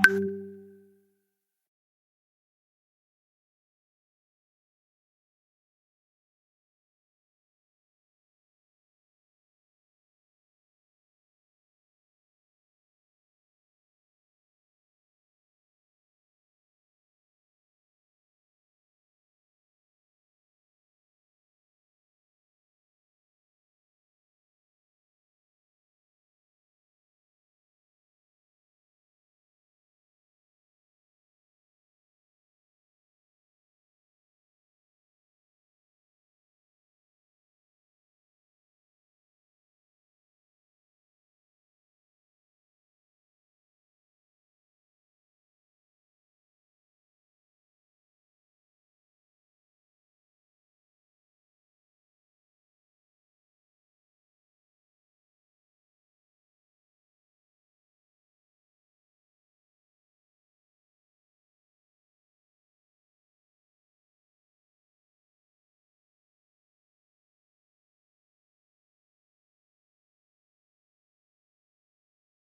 Ibu.